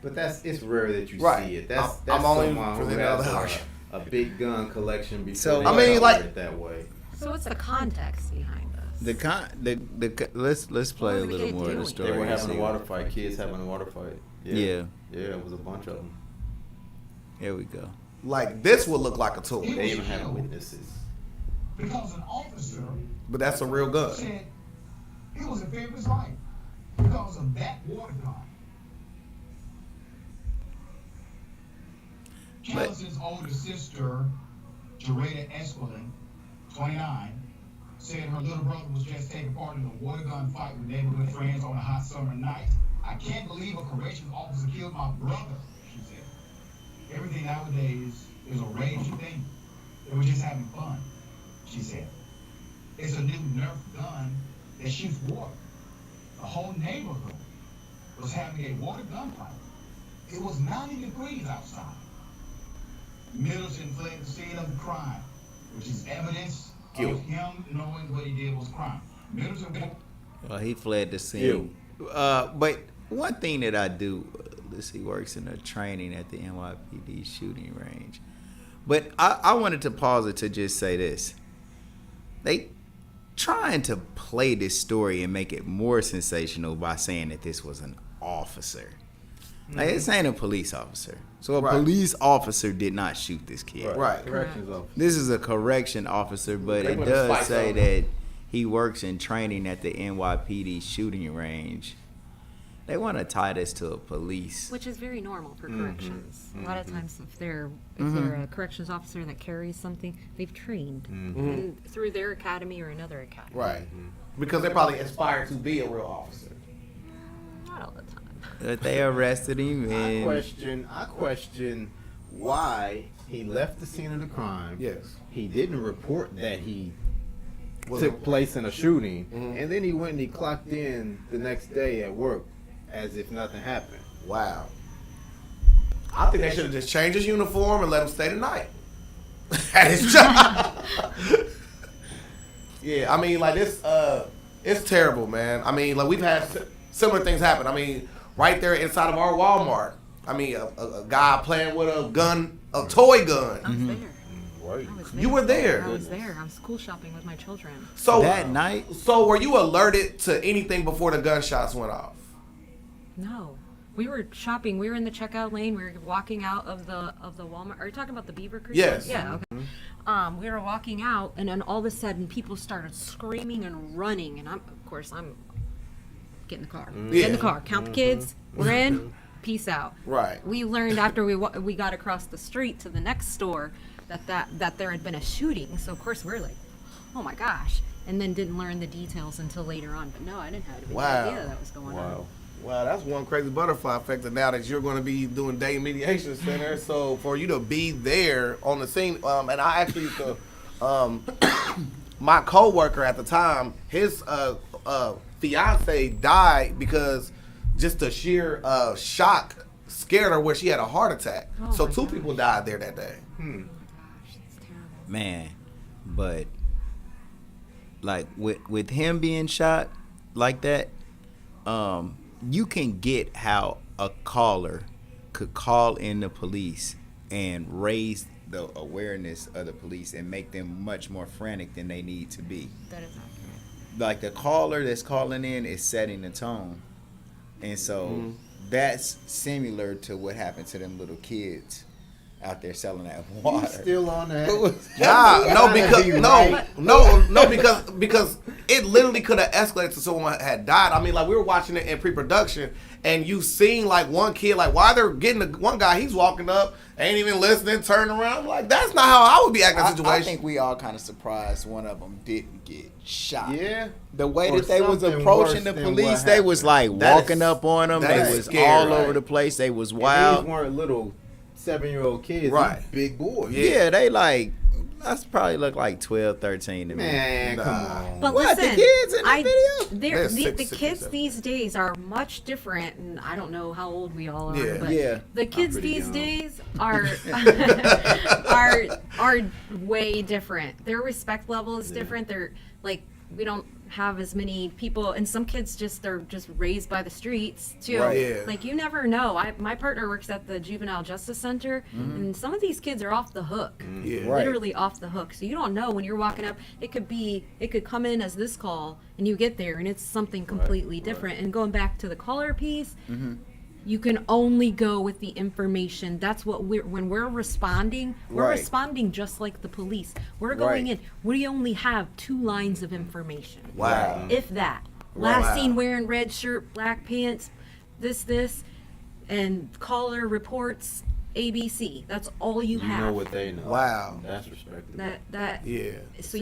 But it's rare that you Right. see it. That's I'm only someone who presenting has other argument. a big gun collection before So- they I mean, started like- it that way. So what's the context behind this? Let's play a What were the little kids more of the doing? story. They were and having a see. water fight. Kids having a water fight. Yeah. Yeah, it was a bunch of them. Here we go. Like this would look like a tool, They even had witnesses. Because an officer but that's a real gun. said he was in fear of his life because of that water gun. Callison's older sister, Jareda Espelin, 29, said her little brother was just taking part in a water gun fight with neighborhood friends on a hot summer night. I can't believe a corrections officer killed my brother, she said. Everything nowadays is a rage thing. They were just having fun, she said. It's a new Nerf gun that shoots water. The whole neighborhood was having a water gun fight. It was 90 degrees outside. Middleton fled the scene of the crime, which is evidence of him knowing what he did was crime. Middleton. Well, he fled the scene. But one thing that I do, he works in the training at the NYPD shooting range. But I wanted to pause it to just say this. They trying to play this story and make it more sensational by saying that this was an officer. Like, this ain't a police officer. So a police officer did not shoot this kid. Right. Corrections officer. This is a correction officer, but They it put a does spice say on it. that he works in training at the NYPD shooting range. They want to tie this to a police. Which is very normal for corrections. A lot of times, if they're a corrections officer that carries something, they've trained and through their academy or another academy. Right. Because they probably aspire to be a real officer. Not all the time. But they arrested him I and question why he left the scene of the crime. Yes. He didn't report that he Was took it- place in a shooting, and then he went and he clocked in the next day at work as if nothing happened. Wow. I think they should have just changed his uniform and let him stay the night at his job. Yeah, I mean, like this, it's terrible, man. I mean, like we've had similar things happen. I mean, right there inside of our Walmart. I mean, a guy playing with a gun, a toy gun. I was there. Right. I was there. You were there. I was there. I was school shopping with my children. So that night, So were you alerted to anything before the gunshots went off? No. We were shopping. We were in the checkout lane. We were walking out of the Walmart. Are you talking about the Beaver Creek? Yes. Yeah. Okay. We were walking out, and then all of a sudden, people started screaming and running. And I'm get in the car. Get in the car. Count the kids. We're in. Peace out. Right. We learned after we got across the street to the next store that there had been a shooting. So of course we're like, oh my gosh, and then didn't learn the details until later on. But no, I didn't have a big Wow. idea that was going on. Wow, that's one crazy butterfly effect. And now that you're going to be doing day mediation center, so for you to be there on the scene, and I actually used to, my coworker at the time, his fiance died because just the sheer shock scared her where she had a heart attack. Oh So my two gosh. people died there that day. It's terrible. man, but like with him being shot like that, you can get how a caller could call in the police and raise the awareness of the police and make them much more frantic than they need to be. That is accurate. Like the caller that's calling in is setting the tone, and so that's similar to what happened to them little kids out there selling that water. Still on that? Because it literally could have escalated to someone had died. I mean, like we were watching it in pre-production, and you seen like one kid, like why they're getting one guy, he's walking up, ain't even listening, turning around. Like that's not how I would be acting in a situation. I think we all kind of surprised one of them didn't get shot. Yeah. The way Or that they was something approaching worse the than police, what they was like That walking is- up on them. that They is was scary, all right? over the place. They was And wild. these weren't little 7-year-old kids. Right. These big boys. Yeah, they like, that's probably look like 12, 13 to me. Man, come on. But What, the listen, kids in the video? They're the six, kids seven. these days are much different, and I don't know how old we all are. Yeah. But Yeah. the kids pretty these young. days are are way different. Their respect level is different. They're like we don't have as many people, and some kids they're just raised by the streets too. Right. Yeah. Like you never know. My partner works at the Juvenile Justice Center, and some of these kids are off the hook. Yeah. Right. Literally off the hook. So you don't know when you're walking up. It could come in as this call, and you get there, and it's something completely different. And going back to the caller piece. You can only go with the information. That's what when we're responding, we're Right. responding just like the police. We're going in. We only have 2 lines of information. Wow. If that. Wow. Last seen wearing red shirt, black pants, this, and caller reports ABC. That's all you You have. know what they know. Wow. That's respectable. That Yeah. So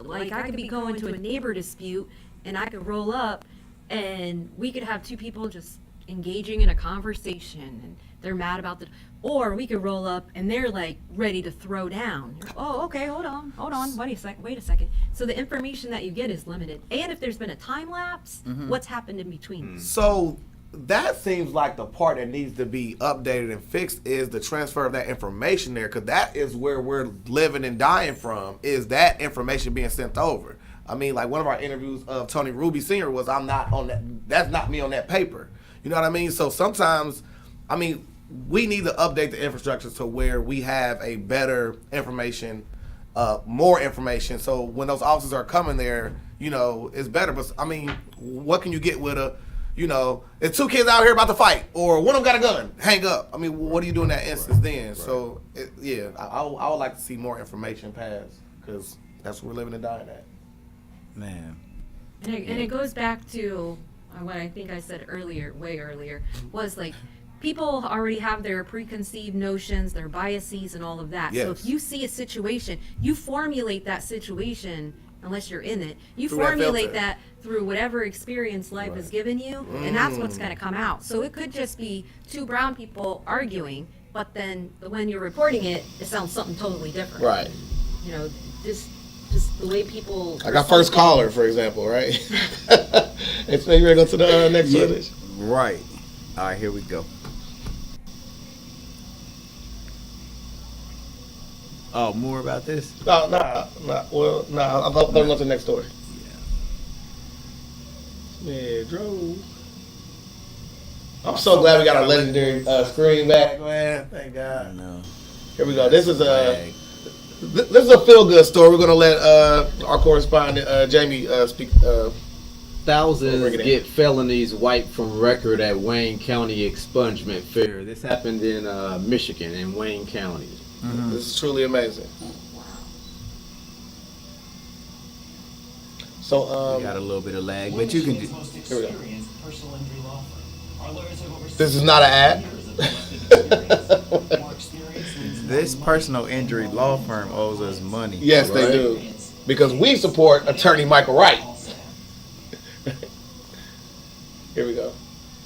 I could be going to a neighbor dispute, and I could roll up, and we could have 2 people just engaging in a conversation, and they're mad about or we could roll up and they're like ready to throw down. Oh, okay, hold on, wait a second. So the information that you get is limited, and if there's been a time lapse, what's happened in between? So that seems like the part that needs to be updated and fixed is the transfer of that information there, because that is where we're living and dying from, is that information being sent over. I mean, like one of our interviews of Tony Ruby Sr. was, I'm not on that, that's not me on that paper. You know what I mean? So sometimes, I mean, we need to update the infrastructure to where we have a better information, more information. So when those officers are coming there, you know, it's better. But I mean, what can you get with it's 2 kids out here about to fight, or one of them got a gun, hang up. I mean, what do you do in that instance then? Right. So, I would like to see more information passed, because that's what we're living and dying at. Man. And it goes back to what I think I said way earlier, was like people already have their preconceived notions, their biases, and all of that. Yes. So if you see a situation, you formulate that situation, unless you're in it, you Through that formulate filter. that through whatever experience life has given you, and that's what's going to come out. So it could just be 2 brown people arguing, but then when you're reporting it, it sounds something totally different. Right. You know, just the way people. Like our first caller, for example, right? And so you ready to go to the next one? Right. All right, here we go. Oh, more about this? No. Well, no. I'm going to the next story. Yeah, Drew. I'm so glad we got our legendary screen back, man. Thank God. I know. Here we go. This is a feel-good story. We're going to let our correspondent, Jamie, speak. Thousands get felonies wiped from record at Wayne County expungement fair. This happened in Michigan, in Wayne County. Mm-hmm. This is truly amazing. So, we got a little bit of lag, but you can do. Here we go. This is not an ad. This personal injury law firm owes us money. Yes, right? They do. Because we support attorney Michael Wright. Here we go.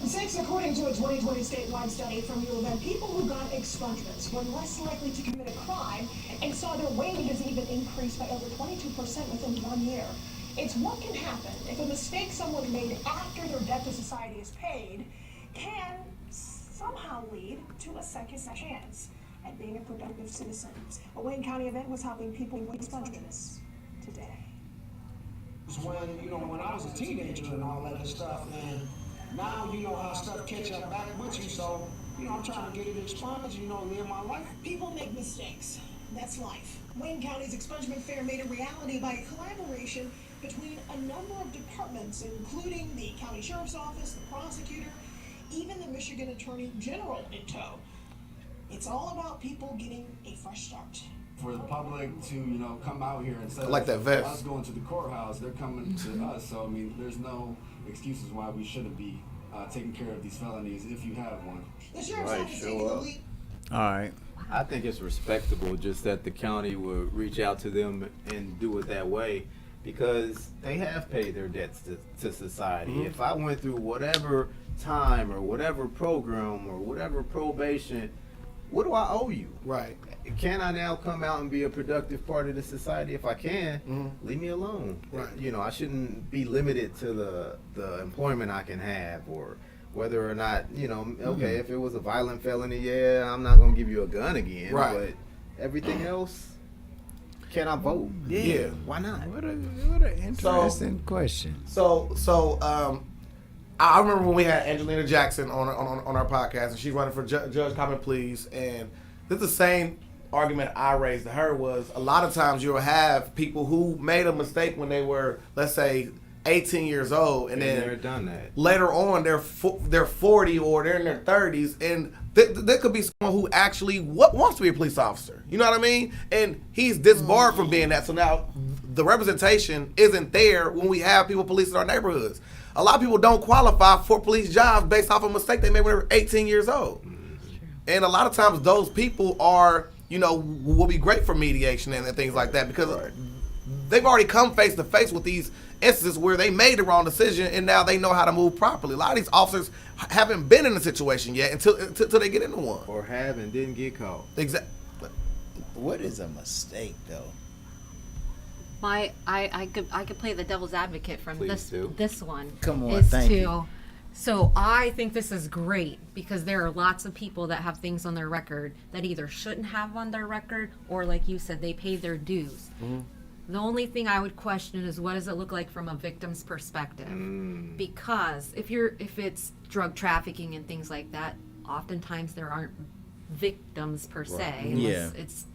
Six, according to a 2020 statewide study from WHIOU-DAYTON, people who got expungements were less likely to commit a crime and saw their wages even increase by over 22% within 1 year. It's what can happen if a mistake someone made after their debt to society is paid can somehow lead to a second chance at being a productive citizen. A Wayne County event was helping people with expungements today. When I was a teenager and all that stuff, and now you know how stuff catch up back with you, so I'm trying to get it expunged, live my life. People make mistakes. That's life. Wayne County's expungement fair made a reality by a collaboration between a number of departments, including the county sheriff's office, the prosecutor, even the Michigan Attorney General in tow. It's all about people getting a fresh start. For the public to, come out here and say, like that vest. Us going to the courthouse, they're coming to us. So, there's no excuses why we shouldn't be taking care of these felonies if you have one. Right, show up. All right. I think it's respectable just that the county would reach out to them and do it that way, because they have paid their debts to society. Mm-hmm. If I went through whatever time or whatever program or whatever probation, what do I owe you? Right. Can I now come out and be a productive part of the society? If I can, leave me alone. Right. I shouldn't be limited to the employment I can have, or whether or not, okay, if it was a violent felony, I'm not going to give you a gun again. Right. But everything else, Can I vote? Yeah. Why not? What an interesting question. So, I remember when we had Angelina Jackson on our podcast, and she's running for Judge Common Pleas, and this is the same argument I raised to her was a lot of times you'll have people who made a mistake when they were, let's say, 18 years old, and then never done that. Later on they're 40 or they're in their 30s, and there could be someone who actually wants to be a police officer. You know what I mean? And he's disbarred from being that. So now the representation isn't there when we have people policing our neighborhoods. A lot of people don't qualify for police jobs based off a mistake they made when they were 18 years old. And a lot of times those people are, will be great for mediation and things like that because they've already come face to face with these instances where they made the wrong decision and now they know how to move properly. A lot of these officers haven't been in a situation yet until they get into one. Or have and didn't get caught. Exactly. What is a mistake, though? I could play the devil's advocate from this one. Come on, thank you. So I think this is great because there are lots of people that have things on their record that either shouldn't have on their record or, like you said, they paid their dues. Mm-hmm. The only thing I would question is what does it look like from a victim's perspective? Because if it's drug trafficking and things like that, oftentimes there aren't victims per se, unless it's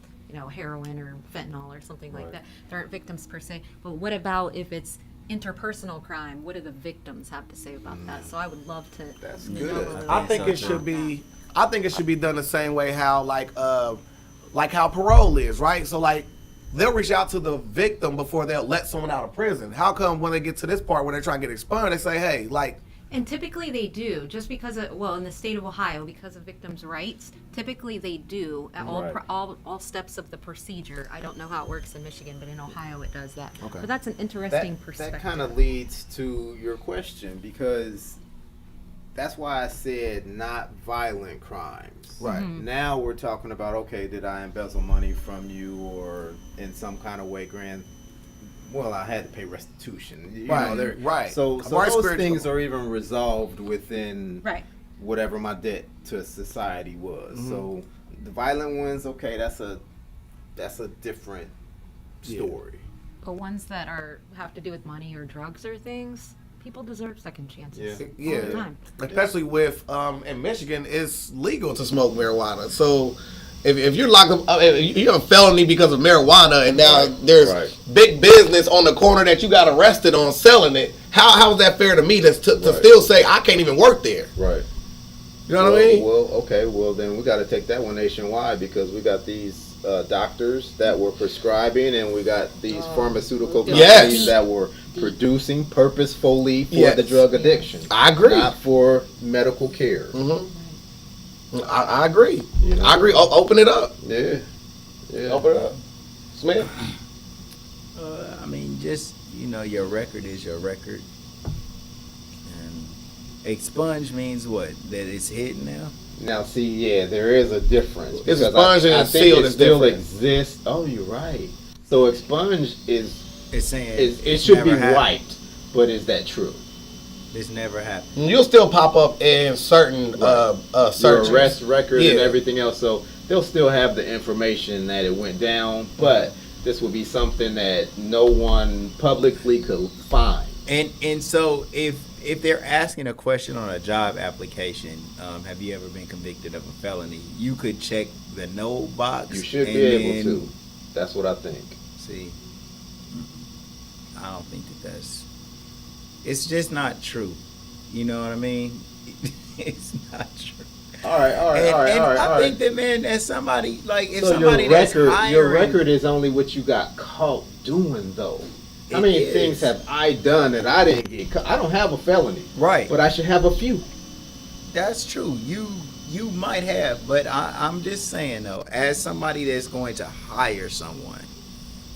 heroin or fentanyl or something like that. There aren't victims per se. But what about if it's interpersonal crime? What do the victims have to say about that? So I would love to. That's good. I think it should be. I think it should be done the same way how like how parole is, right? So like they'll reach out to the victim before they'll let someone out of prison. How come when they get to this part where they're trying to get expunged, they say, hey, like. And typically they do, just because in the state of Ohio, because of victims' rights, typically they do at all steps of the procedure. I don't know how it works in Michigan, but in Ohio it does that. Okay. But that's an interesting perspective. That kind of leads to your question because that's why I said not violent crimes. Right. Mm-hmm. Now we're talking about, okay, did I embezzle money from you or in some kind of way I had to pay restitution. Right. So those things are even resolved within whatever my debt to society was. Mm-hmm. So the violent ones, okay, that's a different story. But ones that have to do with money or drugs or things, people deserve second chances. Yeah. All the time. Especially with in Michigan, it's legal to smoke marijuana. So. If you're locked up, if you're a felony because of marijuana, and now there's big business on the corner that you got arrested on selling it, how is that fair to me to still say I can't even work there? Right. You know what I mean? Well, then we got to take that one nationwide because we got these doctors that were prescribing, and we got these pharmaceutical companies that were producing purposefully for the drug addiction. I agree. Not for medical care. Mm-hmm. I agree. I agree. Open it up. Yeah. Open it up. SMED? I mean, just, your record is your record. And expunge means what? That it's hidden now? Now, see, there is a difference. It's expunged and sealed is still different. Exists. Oh, you're right. So expunge it's saying it should be wiped, but is that true? This never happened. You'll still pop up in certain searches. Your arrest record and everything else. So they'll still have the information that it went down, but this will be something that no one publicly could find. And so if they're asking a question on a job application, have you ever been convicted of a felony? You could check the no box. You should be able to. That's what I think. See, I don't think that's. It's just not true. You know what I mean? It's not true. All right. I think that, man, as somebody, like, if so somebody that's hiring... Your record is only what you got caught doing, though. How many things have I done that I didn't get caught? I don't have a felony. Right. But I should have a few. That's true. You might have, but I'm just saying, though, as somebody that's going to hire someone,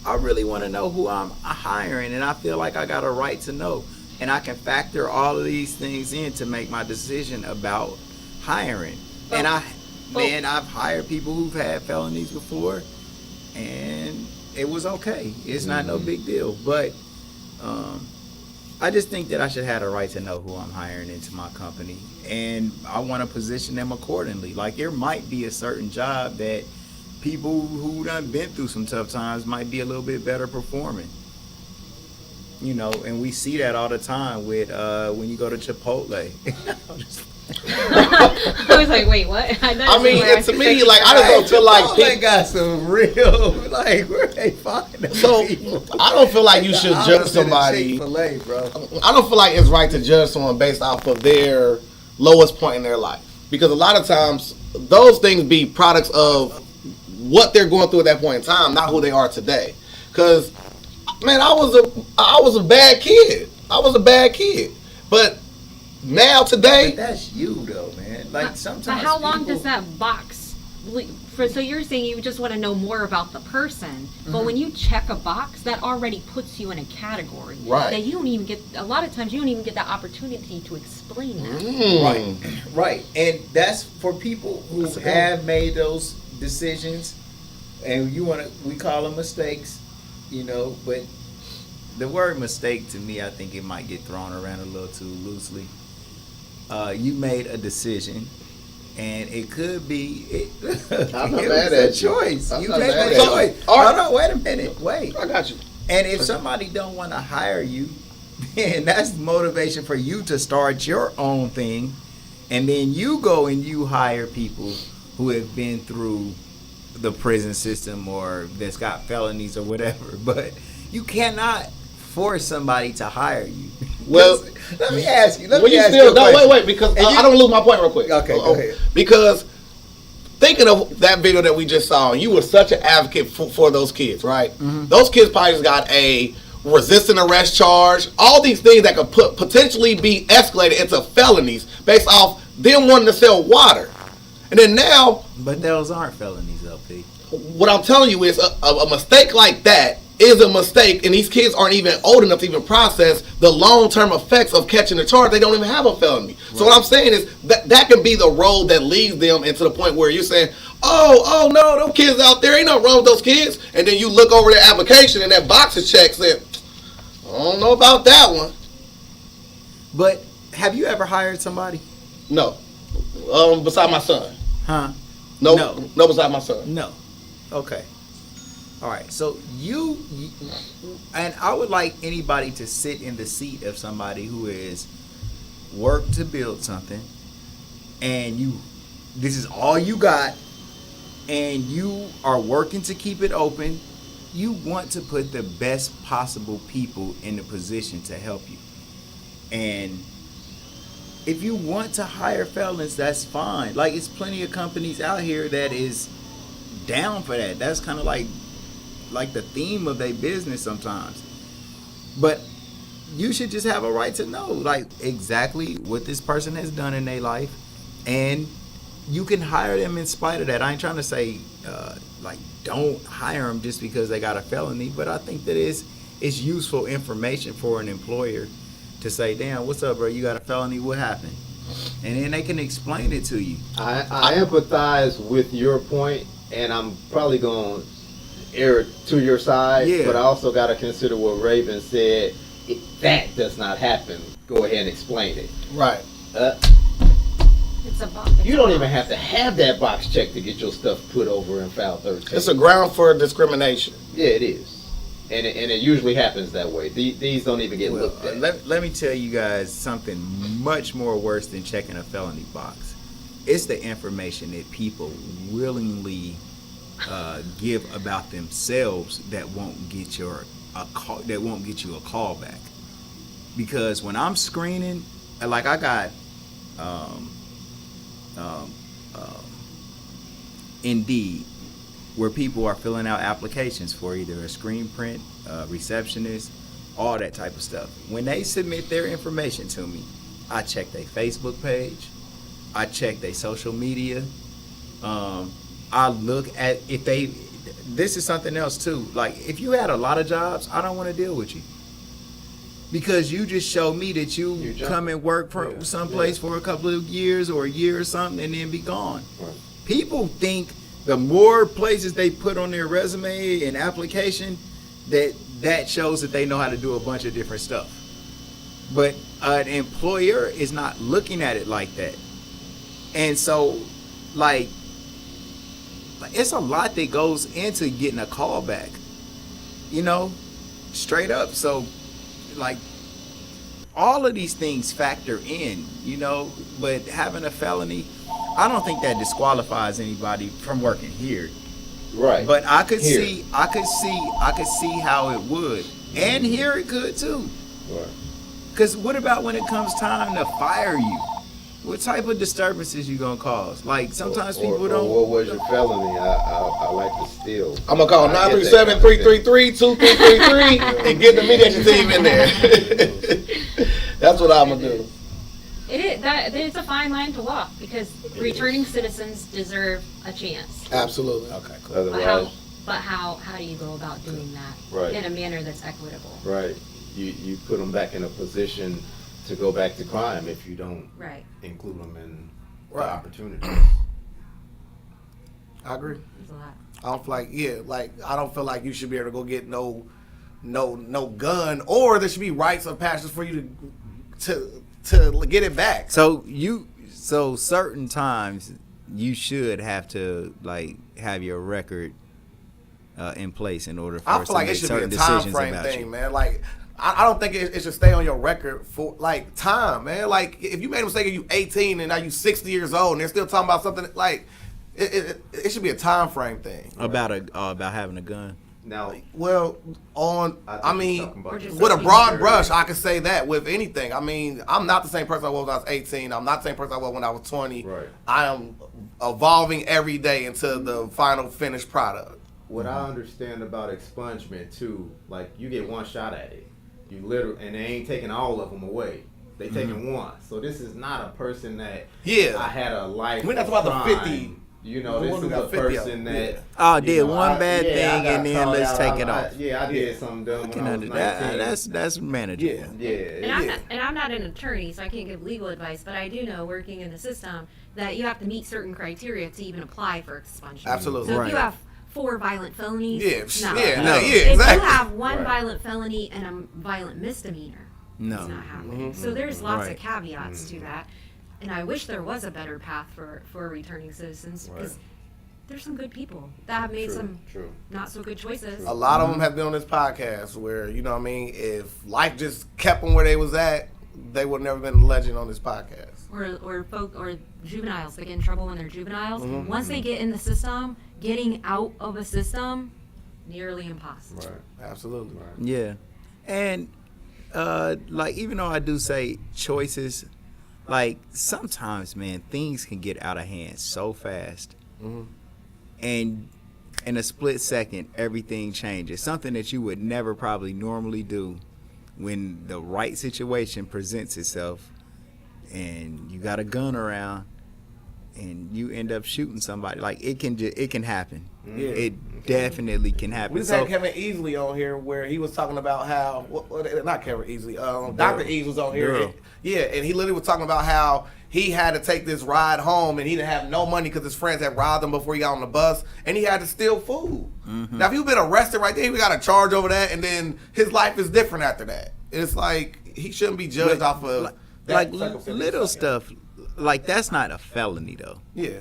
I really want to know who I'm hiring, and I feel like I got a right to know. And I can factor all of these things in to make my decision about hiring. And I've hired people who've had felonies before, and it was okay. It's not no big deal. But I just think that I should have a right to know who I'm hiring into my company, and I want to position them accordingly. Like, there might be a certain job that people who done been through some tough times might be a little bit better performing. You know, and we see that all the time with when you go to Chipotle. I was like, wait, what? I mean, to me, like, I just don't feel like they got some real, like, where they find them so people? I don't feel like you should judge somebody. Chick-fil-A, bro. I don't feel like it's right to judge someone based off of their lowest point in their life, because a lot of times those things be products of what they're going through at that point in time, not who they are today. Because, man, I was a bad kid. I was a bad kid, but now today, But that's you though, man. Like sometimes. But how long people- does that box? So you're saying you just want to know more about the person, but Mhm. when you check a box, that already puts you in a category Right. that you don't even get. A lot of times, you don't even get the opportunity to explain that. Right, right, and that's for people who have made those decisions, and we call them mistakes, you know. But the word mistake to me, I think it might get thrown around a little too loosely. You made a decision, and it could be. I'm not it mad was a at you. choice. I'm You not made mad a at you. choice. All right. No, wait a minute. Wait. I got you. And if somebody don't want to hire you, then that's motivation for you to start your own thing, and then you go and you hire people who have been through the prison system or that's got felonies or whatever. But you cannot force somebody to hire you. Well, let me ask you. Let when me you ask still, you a no, question. wait, because And I don't lose my point real quick. Okay, go ahead. Because thinking of that video that we just saw, you were such an advocate for those kids, right? Mm-hmm. Those kids probably just got a resisting arrest charge, all these things that could potentially be escalated into felonies based off them wanting to sell water. And then now, But those aren't felonies, LP. what I'm telling you is a mistake like that is a mistake, and these kids aren't even old enough to even process the long-term effects of catching a charge. They don't even have a felony. So what I'm saying is that can be the road that leads them into the point where you're saying, oh no, those kids out there, ain't nothing wrong with those kids. And then you look over their application and that box is checked, saying, I don't know about that one. But have you ever hired somebody? No. Beside my son. Huh? No, beside my son. No. Okay. All right. So you and I would like anybody to sit in the seat of somebody who has worked to build something, and this is all you got, and you are working to keep it open. You want to put the best possible people in the position to help you. And if you want to hire felons, that's fine. Like, it's plenty of companies out here that is down for that. That's kind of like the theme of their business sometimes. But you should just have a right to know, like, exactly what this person has done in their life, and you can hire them in spite of that. I ain't trying to say like, don't hire them just because they got a felony, but I think that it's useful information for an employer to say, damn, what's up, bro? You got a felony, what happened? And then they can explain it to you. I empathize with your point, and I'm probably going to err to your side, Yeah. but I also got to consider what Raven said. If that does not happen, go ahead and explain it. Right. It's a box. You don't even have to have that box checked to get your stuff put over in file 13. It's a ground for discrimination. Yeah, it is. And it usually happens that way. These don't even get looked at. Let me tell you guys something much more worse than checking a felony box. It's the information that people willingly give about themselves that won't get you a call back. Because when I'm screening, like I got Indeed, where people are filling out applications for either a screen print, receptionist, all that type of stuff. When they submit their information to me, I check their Facebook page, I check their social media, I look at if they, this is something else too, like if you had a lot of jobs, I don't want to deal with you. Because you just showed me that you come and work for someplace for a couple of years or a year or something and then be gone. Right. People think the more places they put on their resume and application, that shows that they know how to do a bunch of different stuff. But an employer is not looking at it like that. And so, like, it's a lot that goes into getting a call back, straight up. So like all of these things factor in, but having a felony, I don't think that disqualifies anybody from working here. Right. But I could see how it would. And here it could too. Right. Cause what about when it comes time to fire you? What type of disturbances you gonna cause? Like sometimes people don't. What was your felony? I like to steal. I'm gonna call 937-333-2333 and get the mediation team in there. That's what I'm gonna do. It's a fine line to walk because returning citizens deserve a chance. Absolutely. Okay. Cool. Otherwise, But how do you go about doing that in a manner that's equitable? Right. You put them back in a position to go back to crime if you don't include them in the opportunities. I agree. There's a lot. I don't feel I don't feel like you should be able to go get no gun, or there should be rites of passage for you to get it back. So certain times you should have to have your record in place in order for I feel like it should be a time frame thing, man. Like I don't think it should stay on your record for time, man. Like if you made a mistake and you 18 and now you 60 years old and they're still talking about something it should be a time frame thing about having a gun. Now, with a broad brush, I could say that with anything. I mean, I'm not the same person I was when I was 18. I'm not the same person I was when I was 20. Right. I am evolving every day into the final finished product. What I understand about expungement too, like you get one shot at it, and they ain't taking all of them away. They taking one. So this is not a person that I had a life. We're not talking about the 50. This is a person that did one bad thing and then let's take it off. I did something dumb when I was 19. That's manageable. And I'm not an attorney, so I can't give legal advice, but I do know, working in the system, that you have to meet certain criteria to even apply for expungement. Absolutely. So if you have 4 violent felonies, If exactly. you have one violent felony and a violent misdemeanor, it's not happening. So there's lots of caveats to that. And I wish there was a better path for returning citizens because there's some good people that have made some not so good choices. A lot of them have been on this podcast where, if life just kept them where they was at, they would never been a legend on this podcast. Or juveniles that get in trouble when they're juveniles. Once they get in the system, getting out of a system, nearly impossible. Right. Absolutely. Right. Yeah. And even though I do say choices, sometimes, man, things can get out of hand so fast. And in a split second, everything changes. Something that you would never probably normally do when the right situation presents itself and you got a gun around and you end up shooting somebody. It can happen. Yeah. It definitely can happen. We just had Kevin Easley on here where he was talking about how not Kevin Easley, Dr. Easley was on here. And he literally was talking about how he had to take this ride home and he didn't have no money because his friends had robbed him before he got on the bus, and he had to steal food. Now, if you've been arrested right there, we got a charge over that, and then his life is different after that. It's he shouldn't be judged off of little stuff. That's not a felony though. Yeah.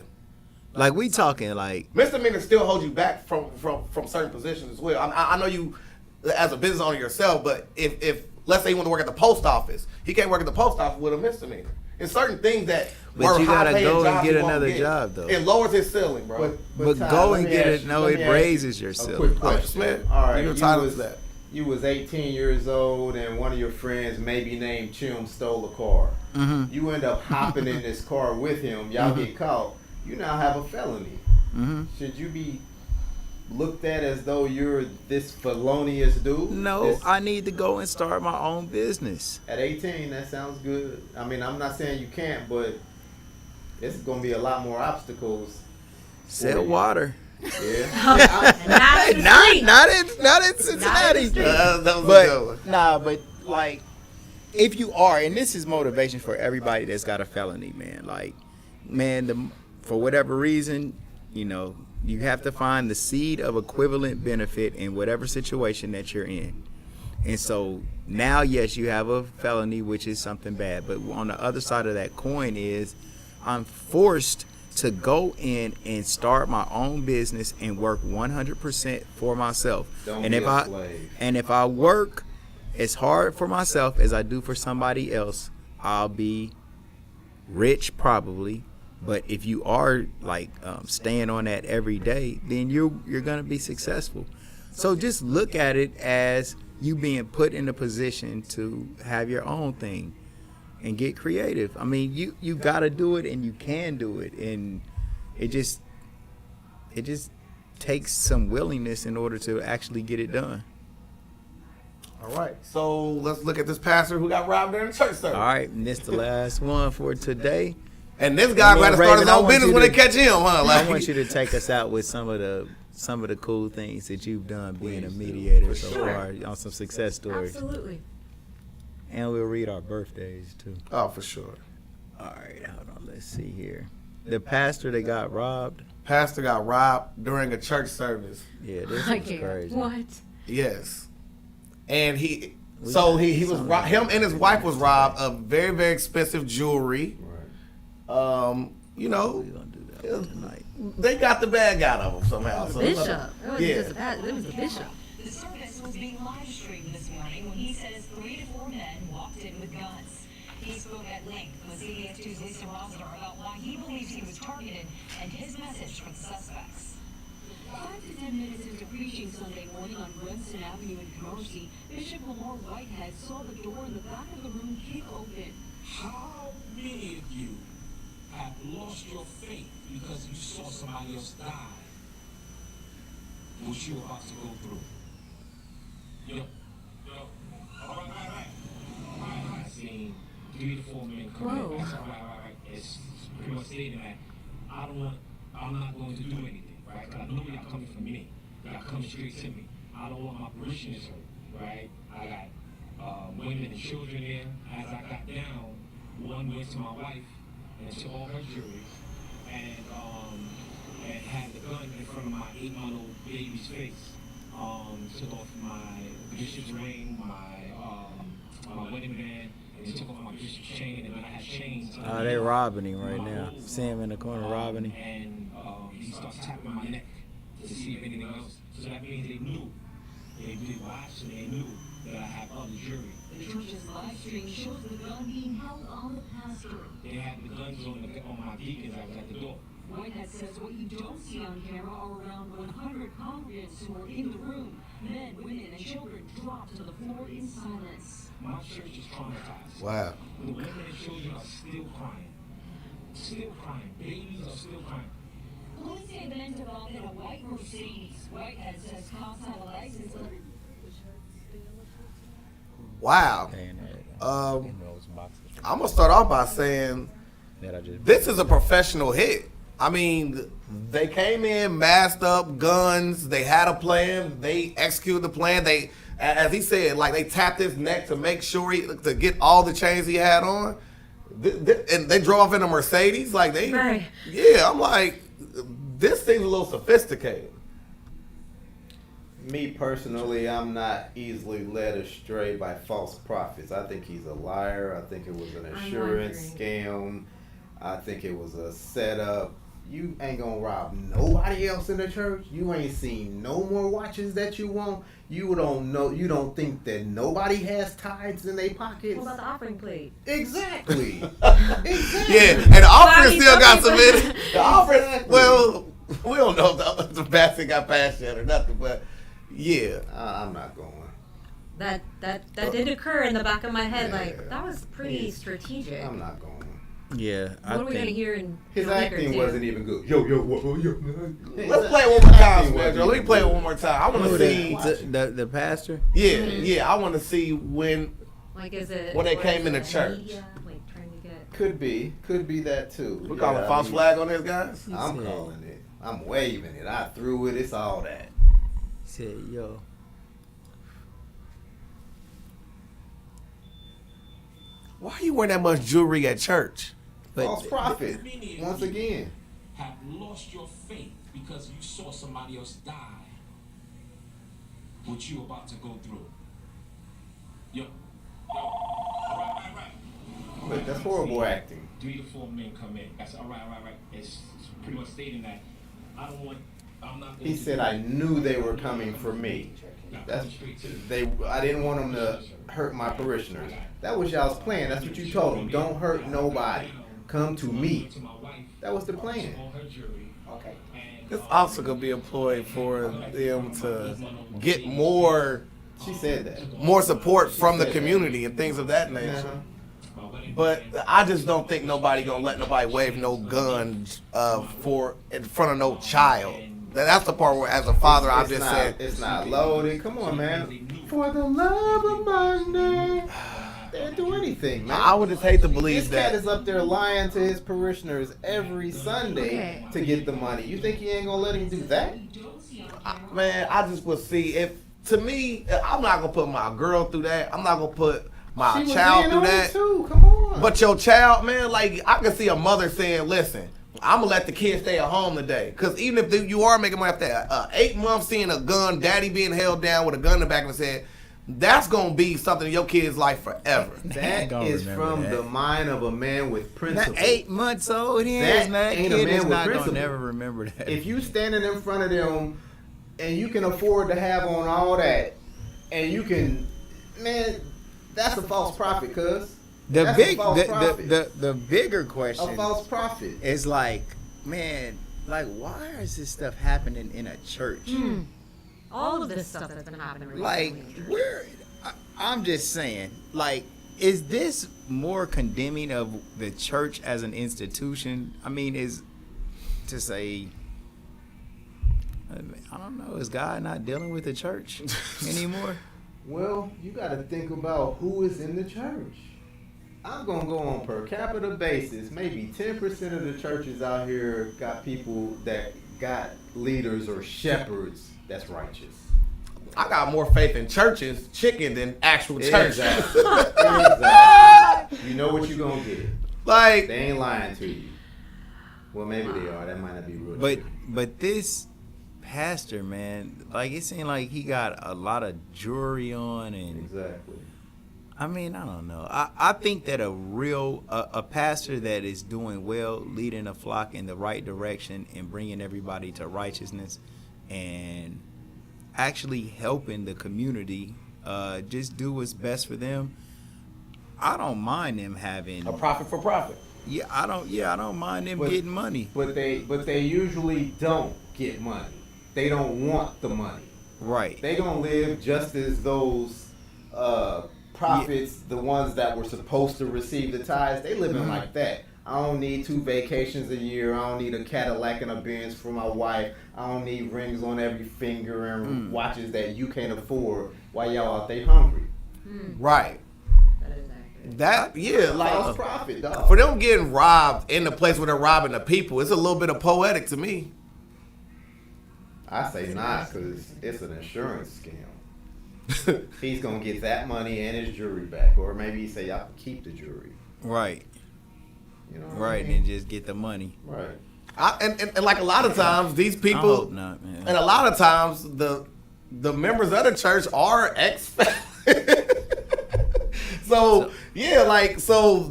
We talking misdemeanors still hold you back from certain positions as well. I know you as a business owner yourself, but if let's say you want to work at the post office, he can't work at the post office with a misdemeanor. It's certain things that but you gotta go and get another job though. It lowers his ceiling, bro. But go and get it. No, it raises your ceiling. All right, you're entitled to that. You was 18 years old and one of your friends, maybe named Chim, stole a car. You end up hopping in this car with him. Y'all get caught. You now have a felony. Should you be looked at as though you're this felonious dude? No, I need to go and start my own business. At 18, that sounds good. I mean, I'm not saying you can't, but it's going to be a lot more obstacles. Sell water. Yeah. not in Cincinnati. But if you are, and this is motivation for everybody that's got a felony, man. For whatever reason, you have to find the seed of equivalent benefit in whatever situation that you're in. And so now, yes, you have a felony, which is something bad. But on the other side of that coin is I'm forced to go in and start my own business and work 100% for myself. Don't And be if a slave. if I work as hard for myself as I do for somebody else, I'll be rich probably. But if you are like staying on that every day, then you're gonna be successful. So just look at it as you being put in a position to have your own thing and get creative. I mean, you gotta do it, and you can do it, and it just takes some willingness in order to actually get it done. All right, so let's look at this pastor who got robbed during the church service. All right, and this the last one for today. And this guy got to start his own business when they catch him, huh? I want you to take us out with some of the cool things that you've done being a mediator so far, on some success stories. Absolutely. And we'll read our birthdays too. Oh, for sure. All right, hold on. Let's see here. The pastor that got robbed. Pastor got robbed during a church service. Yeah, this is crazy. What? Yes. And he was him and his wife was robbed of very, very expensive jewelry. Right. You know, they got the bag out of him somehow. The bishop. It wasn't Yeah. just a pastor. It was the bishop. The service was being live streamed this morning when he says 3 to 4 men walked in with guns. He spoke at length with CBS 2's Lisa Rosner about why he believes he was targeted and his message for the suspects. 5 to 10 minutes into preaching Sunday morning on Remsen Avenue in Commercy, Bishop Lamar Whitehead saw the door in the back of the room kick open. How many of you have lost your faith because you saw somebody else die? What you about to go through? Yo. All right. I seen 3 to 4 men come in. That's all right. It's pretty much stating that I'm not going to do anything, right? Because I know y'all coming from me. Y'all coming straight to me. I don't want my parishioners hurt, right? I got women and children there. As I got down, one went to my wife and to all her jewelry, and had the gun in front of my 8-month-old baby's face. Took off my bishop's ring, my wedding band, and took off my bishop's chain, and then I had chains. They robbing him right now. See him in the corner robbing him. And he starts tapping my neck to see if anything else. So that means they knew. They did watch and they knew that I have other jewelry. The church's live stream shows the gun being held on the pastor. They had the guns on my deacons. I was at the door. Whitehead says what you don't see on camera are around 100 congregants who are in the room. Men, women, and children dropped to the floor in silence. My church is traumatized. Wow. The women and children are still crying. Still crying. Babies are still crying. Police say the men took off in a white Mercedes. Whitehead says cops have a license. Wow. I'm gonna start off by saying this is a professional hit. I mean, they came in masked up, guns. They had a plan. They executed the plan. They, as he said, like they tapped his neck to make sure to get all the chains he had on. And they drove off in a Mercedes. Like they, Right. Yeah. I'm like, this thing's a little sophisticated. Me personally, I'm not easily led astray by false prophets. I think he's a liar. I think it was an insurance scam. I think it was a setup. You ain't gonna rob nobody else in the church. You ain't seen no more watches that you want. You don't know. You don't think that nobody has tithes in their pockets. What about the offering plate? Exactly. Yeah, and the offering still got submitted. The offering, well, we don't know if the basket got passed yet or nothing, but yeah, I'm not going. That did occur in the back of my head. Like that was pretty strategic. I'm not going. Yeah, What are we gonna hear in his a week or acting two? wasn't even good. Yo. Let's play it one more time, man. Let me play it one more time. I want to see the pastor. Yeah, I want to see when. Like, is it when they came into church? Media, like trying to get. Could be that too. We calling false flag on this, guys? I'm calling it. I'm waving it. I threw it. It's all that. He said, "Yo." Why are you wearing that much jewelry at church? False prophet. Once again. Have lost your faith because you saw somebody else die. What you about to go through? Yo. Right. Look, that's horrible acting. 3 to 4 men come in. I said, all right. It's pretty much stating that I'm not going He said, I knew they were coming for me. I didn't want them to hurt my parishioners. That was y'all's plan. That's what you told them. Don't hurt nobody. Come to me. That was the plan. Okay. This also gonna be employed for them to get more. She said that. More support from the community and things of that nature. But I just don't think nobody gonna let nobody wave no guns for in front of no child. That's the part where, as a father, I'm just saying it's not loaded. Come on, man. For the love of money, they'll do anything, man. I would just hate to believe this cat is up there lying to his parishioners every Sunday to get the money. You think he ain't gonna let him do that? Man, I just would see if. To me, I'm not gonna put my girl through that. I'm not gonna put my child through that. Too. Come on. But your child, man, like I can see a mother saying, "Listen, I'm gonna let the kids stay at home today." Because even if you are making money after 8 months seeing a gun, daddy being held down with a gun in the back of his head, that's gonna be something in your kid's life forever. That is from the mind of a man with principle. That 8 months old, he that is not. ain't Kid a man is with not principle. gonna never remember that. If you standing in front of them and you can afford to have on all that, and you can, man, that's a false prophet, cuz. The bigger question, a false prophet, is like, man, like why is this stuff happening in a church? All of this stuff that's been happening recently. Like, I'm just saying, like, is this more condemning of the church as an institution? I mean, is to say, I don't know, is God not dealing with the church anymore? Well, you got to think about who is in the church. I'm going to go on per capita basis. Maybe 10% of the churches out here got people that got leaders or shepherds that's righteous. I got more faith in churches, chicken, than actual church. Exactly. Exactly. You know what you're going to get. Like, they ain't lying to you. Well, maybe they are. That might not be real. But this pastor, man, like it seemed like he got a lot of jewelry on, and exactly. I mean, I don't know. I think that a pastor that is doing well, leading a flock in the right direction and bringing everybody to righteousness and actually helping the community just do what's best for them. I don't mind them having a profit for profit. Yeah, I don't mind them getting money. But they usually don't get money. They don't want the money. Right. They gonna live just as those prophets, the ones that were supposed to receive the tithes, they living like that. I don't need 2 vacations a year. I don't need a Cadillac and a Benz for my wife. I don't need rings on every finger and watches that you can't afford while y'all out there hungry. Right. That like false prophet, dog. For them getting robbed in the place where they're robbing the people, it's a little bit of poetic to me. I say not, because it's an insurance scam. He's gonna get that money and his jewelry back, or maybe he say y'all can keep the jewelry. Right. You know. Right, and just get the money. Right. And like a lot of times, these people, I hope not, man. And a lot of times the members of the church are So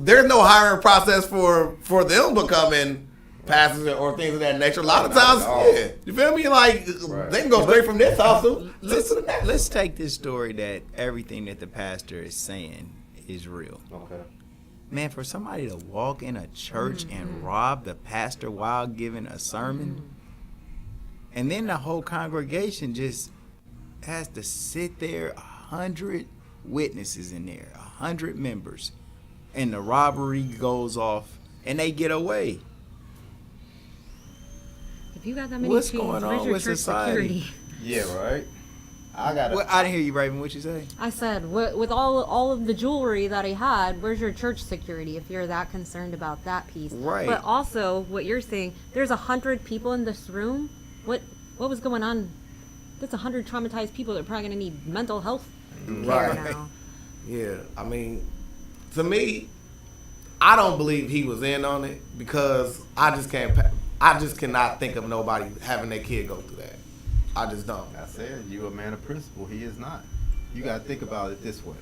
there's no hiring process for them becoming pastors or things of that nature. A lot of times, you feel me? Like they can go straight from this house to let's take this story that everything that the pastor is saying is real. Okay. Man, for somebody to walk in a church and rob the pastor while giving a sermon, and then the whole congregation just has to sit there, 100 witnesses in there, 100 members, and the robbery goes off and they get away. If you got that many what's chains, going where's on your with church society? security? Yeah, right. I didn't hear you, Raven. What you say? I said, with all of the jewelry that he had, where's your church security if you're that concerned about that piece? Right. But also, what you're saying, there's 100 people in this room. What was going on? That's 100 traumatized people that are probably going to need mental health care now. Yeah, I mean, to me, I don't believe he was in on it because I just cannot think of nobody having their kid go through that. I just don't. I said you a man of principle. He is not. You got to think about it this way.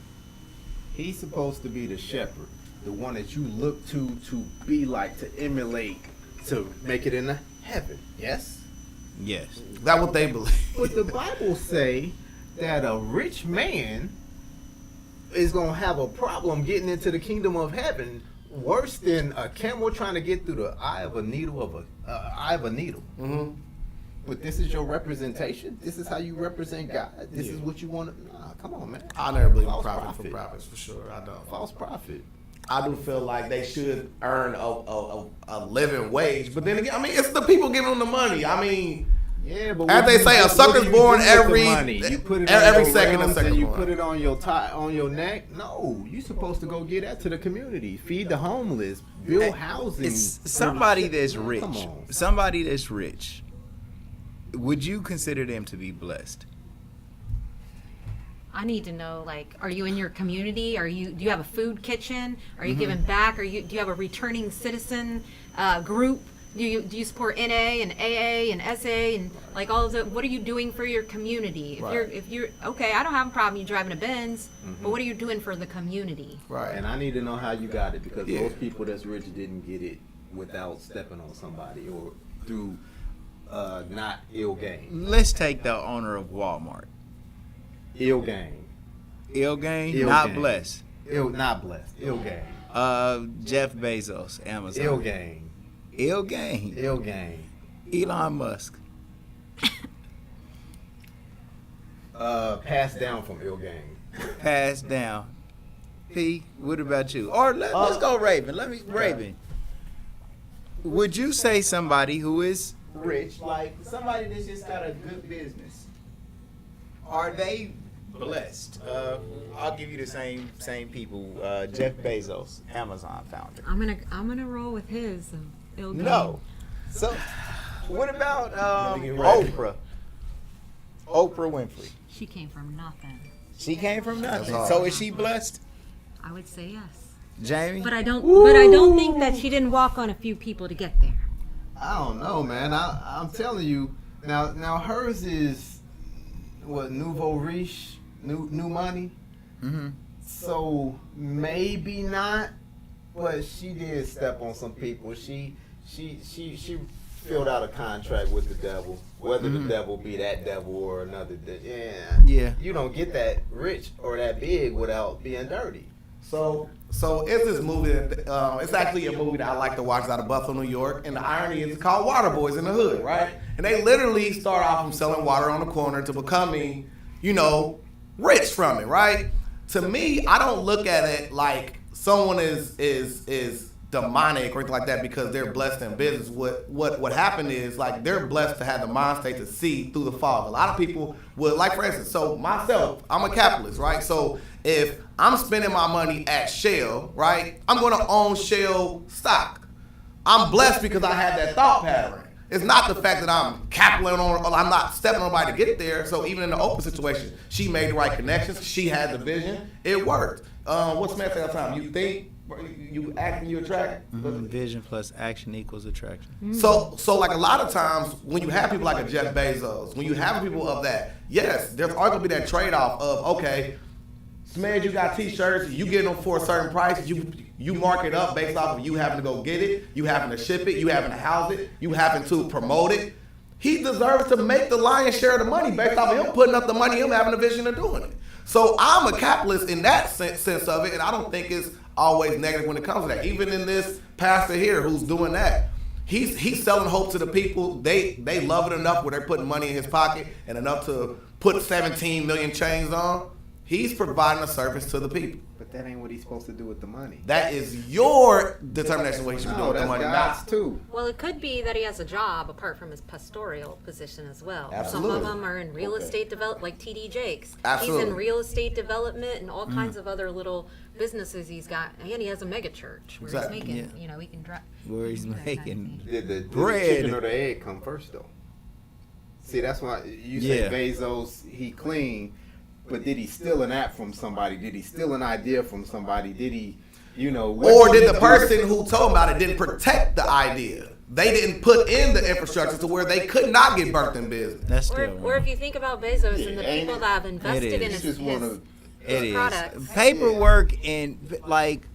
He's supposed to be the shepherd. the one that you look to be like, to emulate, to make it into heaven. Yes? Yes. That's what they believe. But the Bible say that a rich man is going to have a problem getting into the kingdom of heaven worse than a camel trying to get through the eye of a needle Mm-hmm. But this is your representation. This is how you represent God. This is what you want to. Nah, come on, man. I never believe in False profit prophet. for profits, for sure. I don't. False prophet. I do feel like they should earn a living wage, but then again, I mean, it's the people giving them the money. I mean, yeah, but as they say, a sucker's born every you put it every on second. A second. You put it on your on your neck. No, you supposed to go get that to the community, feed the homeless, build housing. It's somebody that's Come rich. on. Somebody that's rich. Would you consider them to be blessed? I need to know, like, are you in your community? Do you have a food kitchen? Are you giving back? Do you have a returning citizen group? Do you support NA and AA and SA and like all of the? What are you doing for your community? If you're okay, I don't have a problem you driving a Benz, but what are you doing for the community? Right, and I need to know how you got it, because most people that's rich didn't get it without stepping on somebody or through not ill gain. Let's take the owner of Walmart. Ill gain. Ill gain, Ill not gain. blessed. Not blessed. Ill gain. Jeff Bezos, Amazon. Ill gain. Ill gain. Ill gain. Elon Musk. Passed down from ill gain. Passed down. P, what about you? Or let's go Raven. Raven. Would you say somebody who is rich, like somebody that's just got a good business, are they blessed? I'll give you the same people. Jeff Bezos, Amazon founder. I'm gonna roll with his. No. So, what about Oprah? Oprah Winfrey. She came from nothing. She came from nothing. That's So all. is she blessed? I would say yes. Jamie? But I don't. But I don't think that she didn't walk on a few people to get there. I don't know, man. I'm telling you. Now hers is what, nouveau riche, new money. Mm-hmm. So maybe not, but she did step on some people. She filled out a contract with the devil, whether the devil be that devil or another. Yeah. You don't get that rich or that big without being dirty. So it's this movie. It's actually a movie that I like to watch out of Buffalo, New York. And the irony is, it's called Water Boys in the Hood, right? And they literally start off from selling water on the corner to becoming, rich from it, right? To me, I don't look at it like someone is demonic or anything like that because they're blessed in business. What happened is, like, they're blessed to have the mind state to see through the fog. A lot of people would, like, for instance, so myself, I'm a capitalist, right? So if I'm spending my money at Shell, right, I'm going to own Shell stock. I'm blessed because I have that thought pattern. It's not the fact that I'm capitalizing on, I'm not stepping on nobody to get there. So even in the open situation, she made the right connections. She had the vision. It worked. What's Smith say all the time? You think, you act, and you attract. Vision plus action equals attraction. So like a lot of times when you have people like a Jeff Bezos, when you have people of that, yes, there's always gonna be that trade-off of, okay, SMED, you got t-shirts, you get them for a certain price, you mark it up based off of you having to go get it, you having to ship it, you having to house it, you having to promote it. He deserves to make the lion's share of the money based off of him putting up the money, him having a vision of doing it. So I'm a capitalist in that sense of it, and I don't think it's always negative when it comes to that. Even in this pastor here who's doing that, he's selling hope to the people. They love it enough where they're putting money in his pocket and enough to put 17 million chains on. He's providing a service to the people. But that ain't what he's supposed to do with the money. That is your determination what he should be doing with the money. That's too. Well, it could be that he has a job apart from his pastoral position as well. Absolutely. Some of them are in real estate development, like TD Jakes. Absolutely. He's in real estate development and all kinds of other little businesses he's got. And he has a mega church where Exactly. he's making, he can drive. Where he's making Did the bread. chicken or the egg come first, though? See, that's why you say Bezos, he clean. But did he steal an app from somebody? Did he steal an idea from somebody? Did he, or did the person who told him about it didn't protect the idea? They didn't put in the infrastructure to where they could not get birthed in business. That's still Or if you think about Bezos and the people that have invested in his it is product. paperwork and like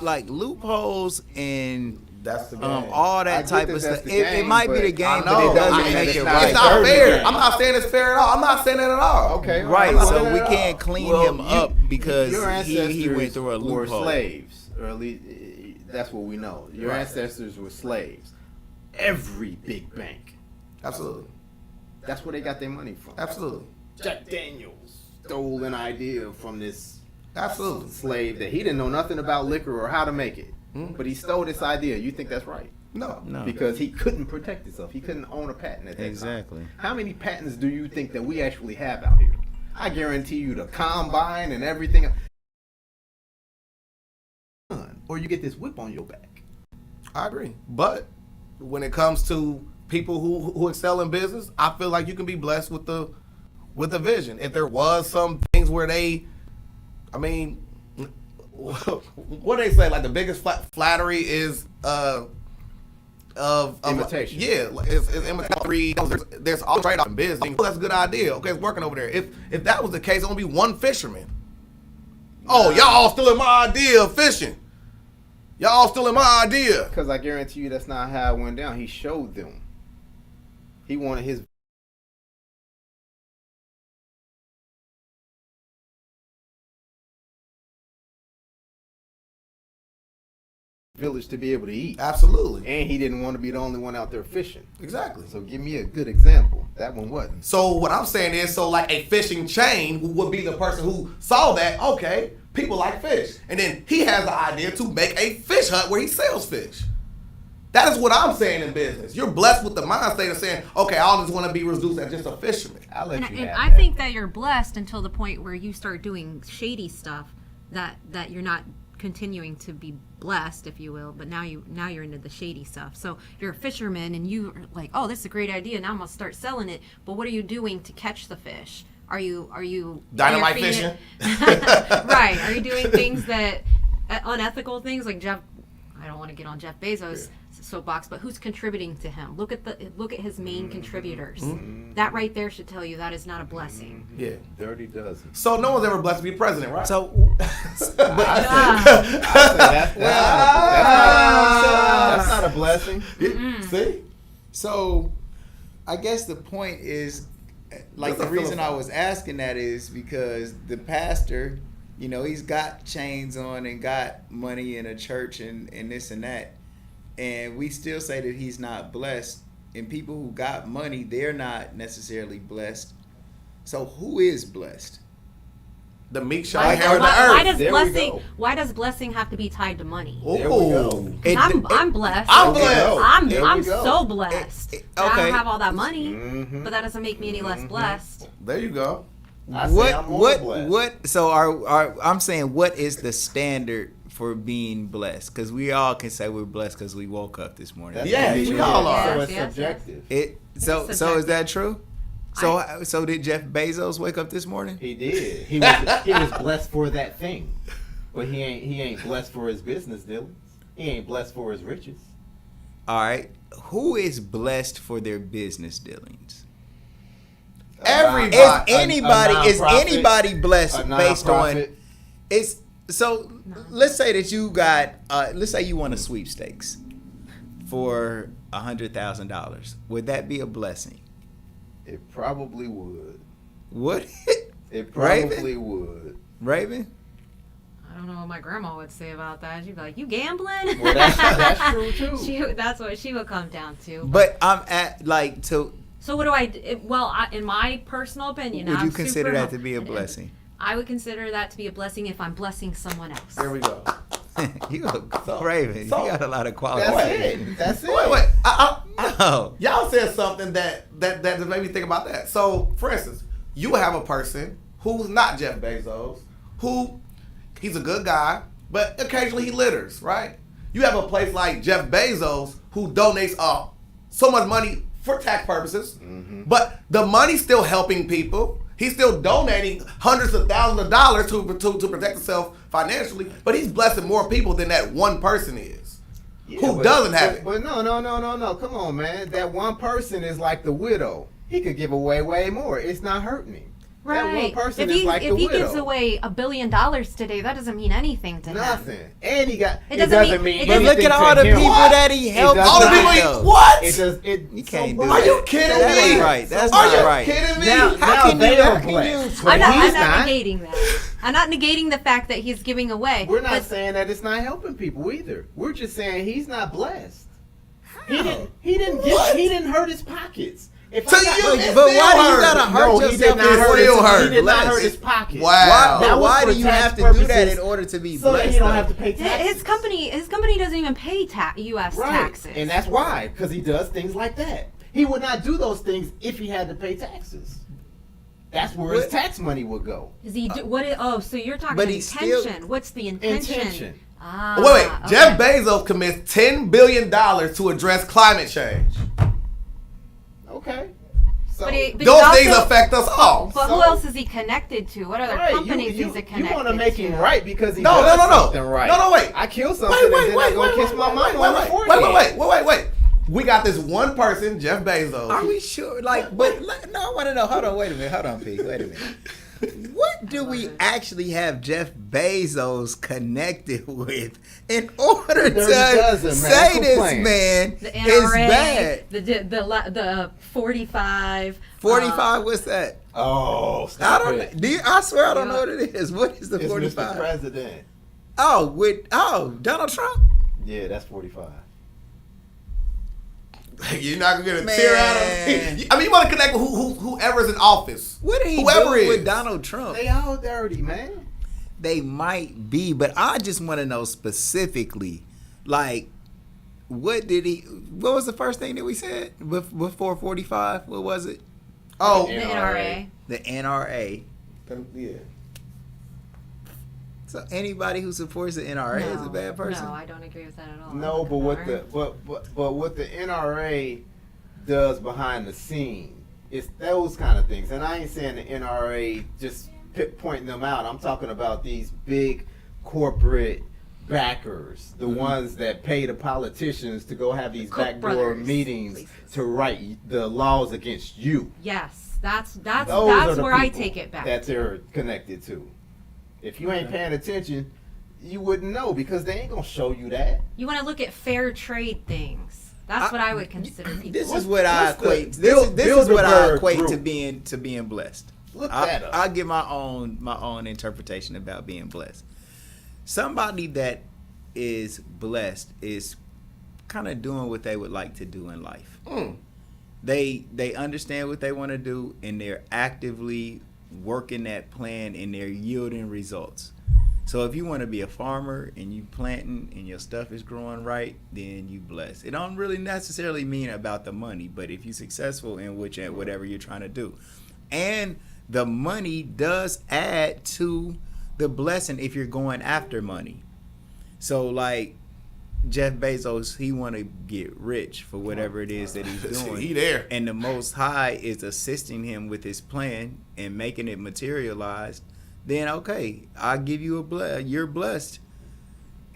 like loopholes and That's the game. all I that get type that of that's stuff. the It game, might be but the game, I but it know. doesn't It's make it not right. It's not dirty. fair. I'm not saying it's fair at all. I'm not saying that at all. Okay, Right, I'm not so saying we that at can't all. clean Well, him up because your he went through a ancestors were loophole. slaves, or at least that's what we know. Your Right. ancestors were slaves. Every big bank, Absolutely. that's where they got their money from. Absolutely. Jack Daniels stole an idea from this Absolutely. slave that he didn't know nothing about liquor or how to make it, but he stole this idea. You think that's right? No. No. Because he couldn't protect himself. He couldn't own a patent at that Exactly. time. How many patents do you think that we actually have out here? I guarantee you the combine and everything. Or you get this whip on your back. I agree. But when it comes to people who excel in business, I feel like you can be blessed with the vision. If there was some things where they, I mean, what do they say? Like the biggest flattery is of Imitation. Yeah, like, it's imitation. There's all trade off in business. That's a good idea. Okay, it's working over there. If that was the case, it would be one fisherman. Oh, y'all all stealing my idea of fishing. Y'all stealing my idea. Because I guarantee you that's not how it went down. He showed them. He wanted his village to be able to eat. Absolutely. And he didn't want to be the only one out there fishing. Exactly. So give me a good example. That one wasn't. So what I'm saying is, so like a fishing chain would be the person who saw that, okay, people like fish. And then he has the idea to make a fish hut where he sells fish. That is what I'm saying in business. You're blessed with the mind state of saying, okay, I just want to be reduced as just a fisherman. I'll let And I think that you're blessed until the point where you start doing shady stuff that you're not continuing to be blessed, if you will, but now you're into the shady stuff. So you're a fisherman and you are like, oh, this is a great idea, now I'm gonna start selling it. But what are you doing to catch the fish? Are you Dynamite fishing? Right. Are you doing things that unethical things like Jeff? I don't want to get on Jeff Bezos' soapbox, but who's contributing to him? Look at his main contributors. Mm-hmm. That right there should tell you that is not a blessing. Yeah. Dirty dozen. So no one's ever blessed to be president, right? So, That's not a blessing. See? So, I guess the point is, like, the That's a reason I philosophy. was asking that is because the pastor, you know, he's got chains on and got money in a church and this and that. And we still say that he's not blessed. And people who got money, they're not necessarily blessed. So who is blessed? The meek shall Why, inherit the why earth. why does blessing have to be tied to money? Ooh. I'm blessed. I'm blessed. I'm so blessed. I okay. don't have all that money, but that doesn't make me any less blessed. There you go. What? So I'm saying, what is the standard for being blessed? Because we all can say we're blessed because we woke up this morning. Yes, we all are. So it's subjective. So is that true? So did Jeff Bezos wake up this morning? He did. He was blessed for that thing, but he ain't blessed for his business dealings. He ain't blessed for his riches. All right. Who is blessed for their business dealings? Everybody. Is anybody blessed based on? It's so. Let's say that you got. Let's say you won a sweepstakes for $100,000. Would that be a blessing? It probably would. Would it? Probably would. Raven? I don't know what my grandma would say about that. She'd be like, "You gambling?" Well, that's true too. That's what she would come down to. But I'm at like to. So what do I do? Well, in my personal opinion, Would I'm you consider super that to be a blessing? I would consider that to be a blessing if I'm blessing someone else. There we go. You look Raven. You got a lot of qualities. That's it. Wait. No. Y'all said something that just made me think about that. So, for instance, you have a person who's not Jeff Bezos, who he's a good guy, but occasionally he litters, right? You have a place like Jeff Bezos who donates so much money for tax purposes, but the money's still helping people. He's still donating hundreds of thousands of dollars to protect himself financially, but he's blessing more people than that one person is. Who doesn't have it. But no. Come on, man. That one person is like the widow. He could give away way more. It's not hurting him. Right. That one person if is like the he widow. gives away $1 billion today, that doesn't mean anything to him. Nothing. And he got. It doesn't mean. But look at all the people that he helped. All the people he what? It does. It. You can't so do what? that. Are you kidding That me? ain't right. That's Are not you right. kidding me? Now they are blessed. I'm He's not negating that. I'm not negating the fact that he's giving away. We're not saying that it's not helping people either. We're just saying he's not blessed. He didn't hurt his pockets. If So I got- you- But why do you gotta hurt No, he yourself? did not in hurt order his- to hurt. He be did not blessed? hurt his pockets. Wow. That But was why for do you tax have to do that purposes, in order to be so blessed? that he don't though? have to pay taxes? His company doesn't even pay U.S. Right. taxes. And that's why, because he does things like that. He would not do those things if he had to pay taxes. That's where his tax money would go. Is he so you're talking But he's intention. still- What's the intention? Intention. Ah, Wait. okay. Jeff Bezos commits $10 billion to address climate change. Okay. So But he those also- things affect us all. But So- who else is he connected to? What other Right, companies is he connected you want to make him to? right because he No, does no, no, no. something right. No, wait. I kill something and then I go kiss my mama on the forehead. Wait. We got this one person, Jeff Bezos. Are we sure? Like, but no, I want to know. Hold on, wait a minute. Hold on, Pete. Wait a minute. What do we actually have Jeff Bezos connected with in order to say this man The is NRA, bad? the 45. 45. What's that? Oh, I stop don't. it. I swear I don't know what it is. What is the It's 45? Mr. President. Oh, Donald Trump. Yeah, that's 45. You're not gonna get a tear out of him. I mean, you want to connect with whoever's in office. What did he Whoever do is. with Donald Trump? They all dirty, man. They might be, but I just want to know specifically, like, what was the first thing that we said before 45? What was it? Oh, The NRA. The NRA. Yeah. So anybody who supports the NRA is a bad person? No, I don't agree with that at all. No, but what the NRA does behind the scene, it's those kind of things. And I ain't saying the NRA just pointing them out. I'm talking about these big corporate backers, the ones that pay the politicians to go have these backdoor meetings to write the laws against you. Yes, that's Those are the where I people take it back. that they're connected to. If you ain't paying attention, you wouldn't know because they ain't gonna show you that. You want to look at fair trade things. That's what I would consider people. This is what I equate. This This is what I Bilderberg equate group. to being blessed. Look that up. I'll give my own interpretation about being blessed. Somebody that is blessed is kind of doing what they would like to do in life. They understand what they want to do, and they're actively working that plan, and they're yielding results. So if you want to be a farmer and you planting and your stuff is growing right, then you blessed. It don't really necessarily mean about the money, but if you're successful in whatever you're trying to do, and the money does add to the blessing if you're going after money. So like Jeff Bezos, he want to get rich for whatever it is that he's doing. He there. And the Most High is assisting him with his plan and making it materialized. Then okay, I'll give you you're blessed.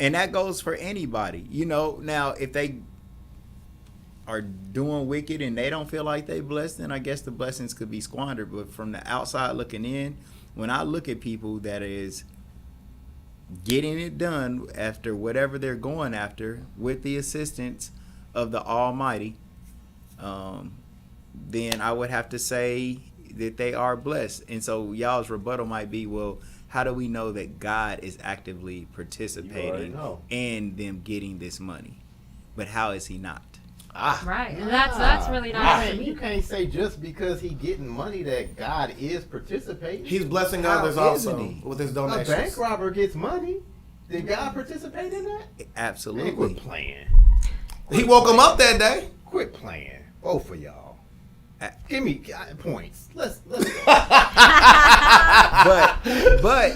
And that goes for anybody. You know, now if they are doing wicked and they don't feel like they blessed, then I guess the blessings could be squandered. But from the outside looking in, when I look at people that is getting it done after whatever they're going after with the assistance of the Almighty, then I would have to say that they are blessed. And so y'all's rebuttal might be, well, how do we know that God is actively participating in them getting this money? But how is he not? Right, and that's really not for me. You can't say just because he getting money that God is participating. He's blessing How others isn't also he? with his A donations. bank robber gets money. Did God participate in that? Absolutely. Man, quit playing. He woke him up that day. Quit playing. Both of y'all. Give me points. Let's go. but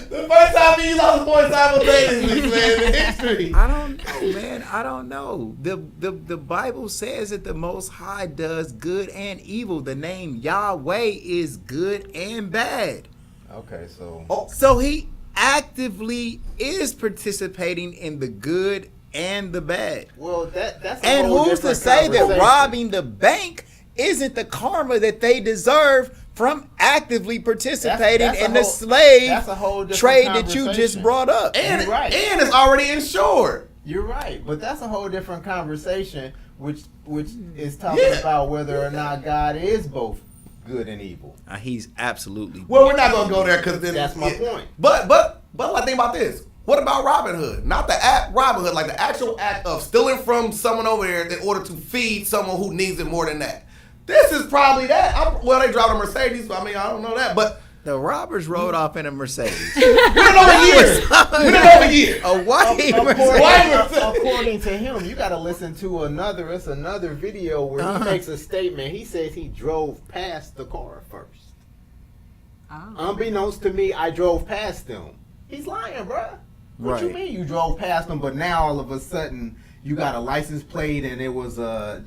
The first time he lost the point simultaneously, man, in history. I don't know, man. I don't know. The Bible says that the Most High does good and evil. The name Yahweh is good and bad. Okay, so So he actively is participating in the good and the bad. Well, that's a and whole who's to different say that conversation. robbing the bank isn't the karma that they deserve from actively participating That's a in the whole- slave that's a whole different trade that you just conversation. brought up. And, You're right. and it's already insured. You're right, but that's a whole different conversation, which is talking about whether or not God is both good and evil. He's absolutely. Well, we're not gonna go there because That's my point. But like, think about this. What about Robin Hood? Not the act Robin Hood, like the actual act of stealing from someone over there in order to feed someone who needs it more than that. This is probably that. Well, they drive a Mercedes, but I mean, I don't know that, but. The robbers rode off in a Mercedes. We don't know a year. A white According to him, you got to listen to another video where he makes a statement. He says he drove past the car first. Unbeknownst to me, I drove past them. He's lying, bruh. What you mean you drove past them, but now all of a sudden you got a license plate and it was LS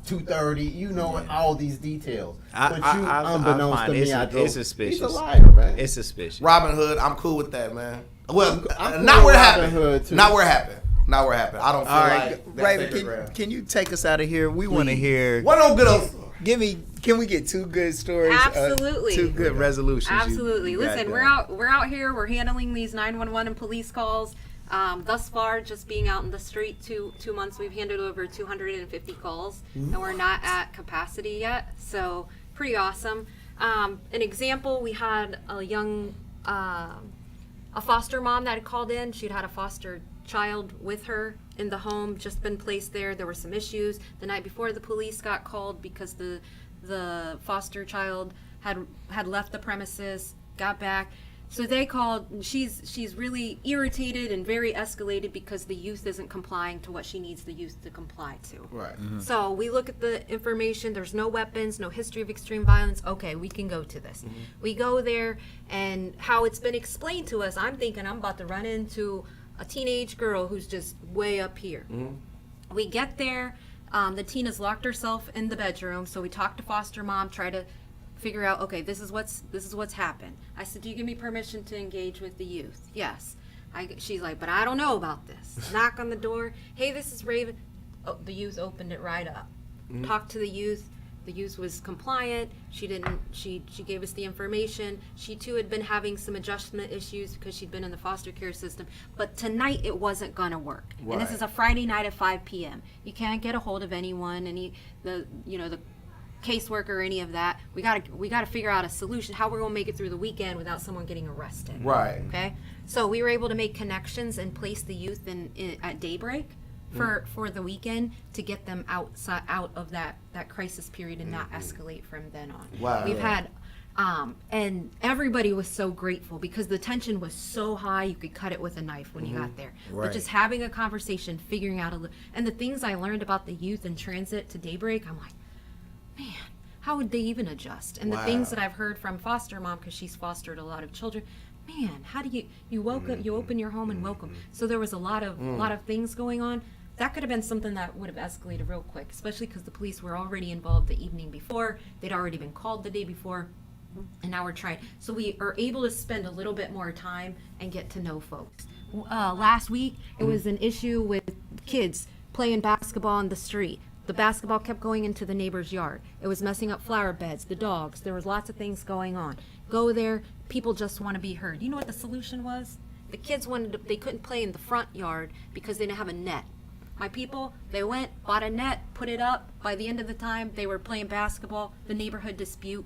230. You know all these details. Unbeknownst to me, I drove. It's suspicious. He's a liar, man. It's suspicious. Robin Hood, I'm cool with that, man. Well, I'm not cool where it with happened. Robin Hood, too. Not where it happened. Not where it happened. I don't feel All right, like that's sacred Raven, ground. can you take us out of here? We want to hear. What no good? Can we get two good stories? Absolutely. Two good resolutions. Absolutely. Listen, we're out here. We're handling these 911 and police calls. Thus far, just being out in the street, two months, we've handled over 250 calls, and we're not at capacity yet. So pretty awesome. An example: we had a young, a foster mom that had called in. She'd had a foster child with her in the home, just been placed there. There were some issues the night before. The police got called because the foster child had left the premises, got back. So they called. She's really irritated and very escalated because the youth isn't complying to what she needs the youth to comply to. Right. So we look at the information. There's no weapons, no history of extreme violence. Okay, we can go to this. We go there, and how it's been explained to us, I'm thinking I'm about to run into a teenage girl who's just way up here. We get there. The teen has locked herself in the bedroom. So we talk to foster mom, try to figure out, okay, this is what's happened. I said, do you give me permission to engage with the youth? Yes. She's like, but I don't know about this. Knock on the door. Hey, this is Raven. Oh, the youth opened it right up. Talked to the youth. The youth was compliant. She gave us the information. She too had been having some adjustment issues because she'd been in the foster care system. But tonight it wasn't gonna work. Right. And this is a Friday night at 5 p.m. You can't get a hold of anyone, the caseworker or any of that. We gotta figure out a solution, how we're gonna make it through the weekend without someone getting arrested. Right. Okay. So we were able to make connections and place the youth at daybreak for the weekend to get them out of that crisis period and not escalate from then on. Wow. We've had and everybody was so grateful because the tension was so high you could cut it with a knife when you got there. Right. But just having a conversation, figuring out and the things I learned about the youth in transit to daybreak, I'm like, man, how would they even adjust? And the things that I've heard from foster mom, because she's fostered a lot of children, man, how do you open your home and welcome? So there was a lot of things going on. That could have been something that would have escalated real quick, especially because the police were already involved the evening before. They'd already been called the day before, and now we're trying. So we are able to spend a little bit more time and get to know folks. Last week, it was an issue with kids playing basketball on the street. The basketball kept going into the neighbor's yard. It was messing up flower beds, the dogs. There was lots of things going on. Go there, people just want to be heard. You know what the solution was? The kids they couldn't play in the front yard because they didn't have a net. My people, they went, bought a net, put it up. By the end of the time, they were playing basketball. The neighborhood dispute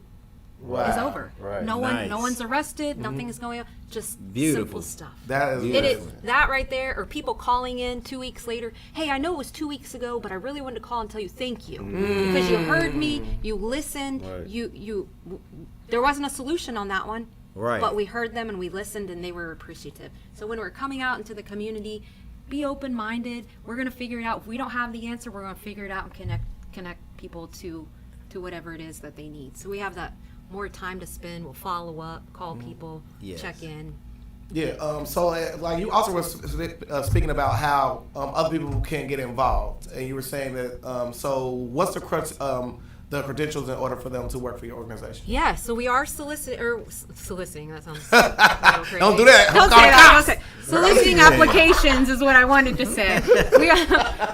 is over. Right. No one's arrested. Nothing is going on. Just Beautiful simple stuff. That is It is that right there, or people calling in 2 weeks later. Hey, I know it was 2 weeks ago, but I really wanted to call and tell you thank you because you heard me, you listened, you. There wasn't a solution on that one, right? But we heard them and we listened, and they were appreciative. So when we're coming out into the community, be open-minded. We're gonna figure it out. If we don't have the answer, we're gonna figure it out and connect people to whatever it is that they need. So we have that more time to spend. We'll follow up, call people, check in. Yeah. So like you also were speaking about how other people can get involved, and you were saying that. So what's the credentials in order for them to work for your organization? Yeah, so we are soliciting. That sounds a little crazy. Don't do that. Don't say that. Soliciting applications is what I wanted to say.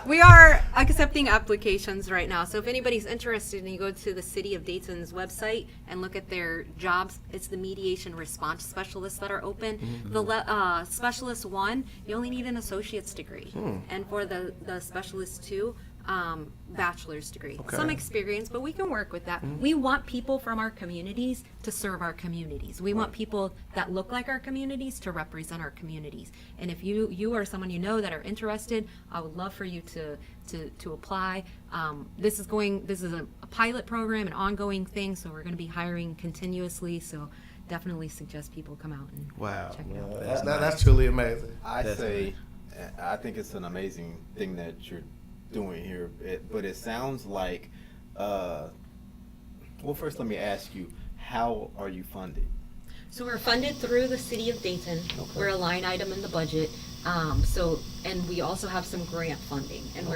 We are accepting applications right now. So if anybody's interested, and you go to the City of Dayton's website and look at their jobs, it's the mediation response specialists that are open. The specialist 1, you only need an associate's degree, and for the specialist 2, bachelor's degree. Okay. Some experience, but we can work with that. We want people from our communities to serve our communities. We want people that look like our communities to represent our communities. And if you are someone you know that are interested, I would love for you to apply. This is a pilot program, an ongoing thing, so we're going to be hiring continuously. So definitely suggest people come out and check it out. That's truly amazing. I think it's an amazing thing that you're doing here, but it sounds like well, first let me ask you, how are you funded? So we're funded through the City of Dayton. Okay. We're a line item in the budget. And we also have some grant funding, and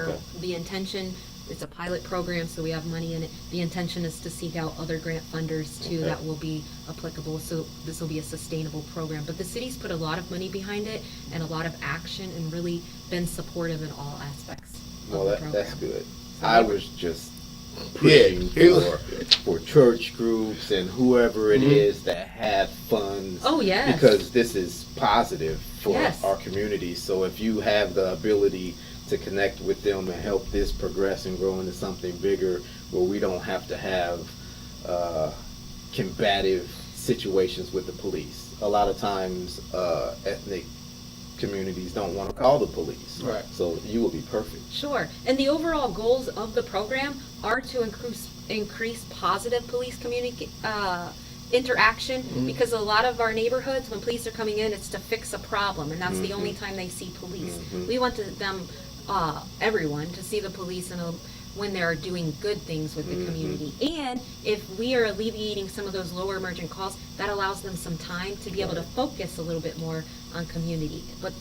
the intention, it's a pilot program, so we have money in it. The intention is to seek out other grant funders too that will be applicable, so this will be a sustainable program. But the city's put a lot of money behind it and a lot of action and really been supportive in all aspects. Well, that's good. I was just pushing for church groups and whoever it is that have funds. Oh, yes. Because this is positive for our community. So if you have the ability to connect with them and help this progress and grow into something bigger, where we don't have to have combative situations with the police. A lot of times ethnic communities don't want to call the police. Right. So you will be perfect. Sure. And the overall goals of the program are to increase positive police interaction, because a lot of our neighborhoods, when police are coming in, it's to fix a problem, and that's the only time they see police. We want everyone to see the police when they're doing good things with the community. And if we are alleviating some of those lower emergent calls, that allows them some time to be able to focus a little bit more on community. But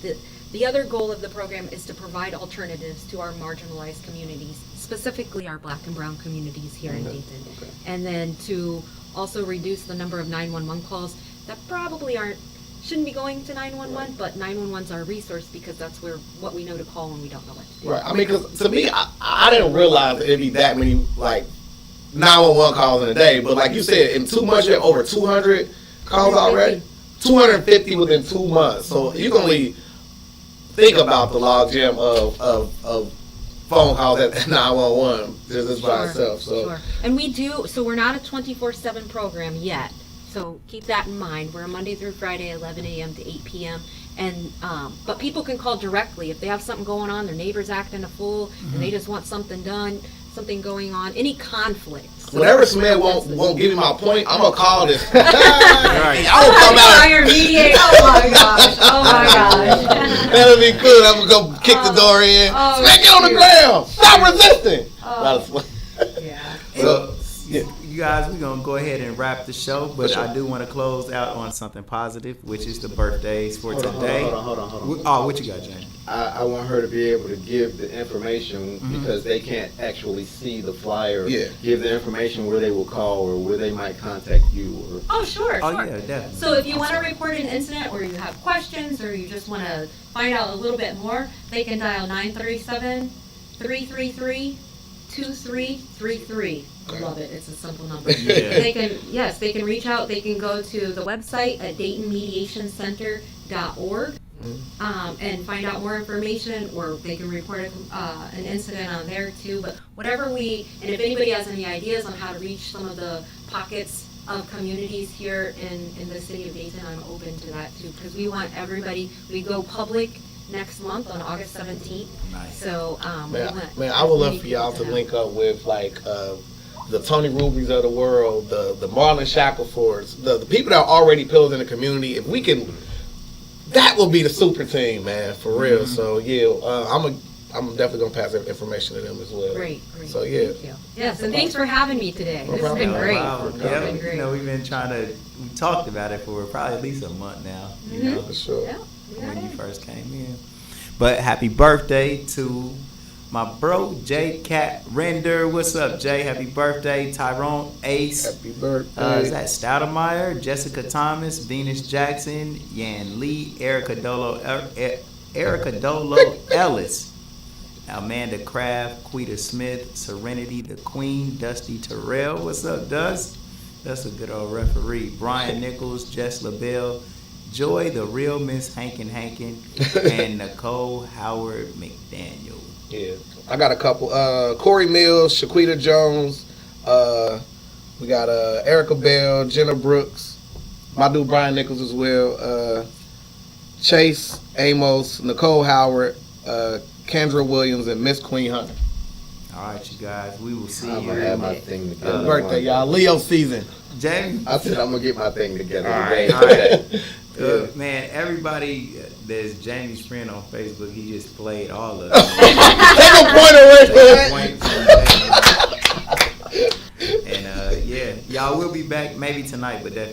the other goal of the program is to provide alternatives to our marginalized communities, specifically our Black and Brown communities here in Dayton. And then to also reduce the number of 911 calls that probably shouldn't be going to 911, but 911's our resource, because that's what we know to call when we don't know what to do. Right. I mean, because to me, I didn't realize it'd be that many, like, 911 calls in a day. But like you said, in 2 months, you have over 200 calls already. 250 within 2 months. So you can only think about the logjam of phone calls at 911 just by itself. So. Sure. And we're not a 24/7 program yet. So keep that in mind. We're a Monday through Friday, 11 a.m. to 8 p.m. And but people can call directly if they have something going on. Their neighbor's acting a fool, and they just want something done, something going on. Any conflicts. Whenever SMED won't give me my point, I'm gonna call this. Right. I will come out. Mediate. Oh my gosh. Oh my gosh. That'll be good. I'm gonna go kick the door in. SMED, get on the ground. Stop resisting. Yeah. So, you guys, we're going to go ahead and wrap the show, but I do want to close out on something positive, which is the birthdays for today. Hold on. Oh, what you got, Jane? I want her to be able to give the information, because they can't actually see the flyer. Yeah. Give the information where they will call or where they might contact you. Oh, sure. Oh, yeah, definitely. So if you want to report an incident, or you have questions, or you just want to find out a little bit more, they can dial 937-333-2333. Love it. It's a simple number. Yeah. They can reach out. They can go to the website at DaytonMediationCenter.org and find out more information, or they can report an incident on there too. But and if anybody has any ideas on how to reach some of the pockets of communities here in the city of Dayton, I'm open to that too, because we want everybody. We go public next month on August 17th. Nice. So man, I would love for y'all to link up with like the Tony Rubies of the world, the Marlon Shacklefords, the people that are already pillars in the community. If we can, that will be the super team, man, for real. So yeah, I'm definitely gonna pass that information to them as well. Great. So yeah. Thank you. Yes, and thanks for having me today. No This has been problem. great. Wow. It's Yeah, been great. we've been we talked about it for probably at least a month now, you know, For sure. Yeah, when you first came in. But happy birthday to My bro, Jay Cat Render. What's up, Jay? Happy birthday. Tyrone Ace. Happy birthday. Is that Stoudemire? Jessica Thomas, Venus Jackson, Yan Lee, Erica Dolo Ellis, Amanda Kraft, Quita Smith, Serenity the Queen, Dusty Terrell. What's up, Dust? That's a good old referee. Brian Nichols, Jess LaBelle, Joy the Real Miss Hankin, and Nicole Howard McDaniel. Yeah, I got a couple. Corey Mills, Shaquita Jones. We got Erica Bell, Jenna Brooks, my dude Brian Nichols as well. Chase Amos, Nicole Howard, Kendra Williams, and Miss Queen Hunter. All right, you guys. We will see I'm you. gonna have my thing together. Birthday, y'all. Leo season. James. I said I'm gonna get my thing together. All right. Good. Man, everybody that's Jamie's friend on Facebook, he just played all of it. Take a point away from that. And yeah, y'all will be back maybe tonight, but definitely.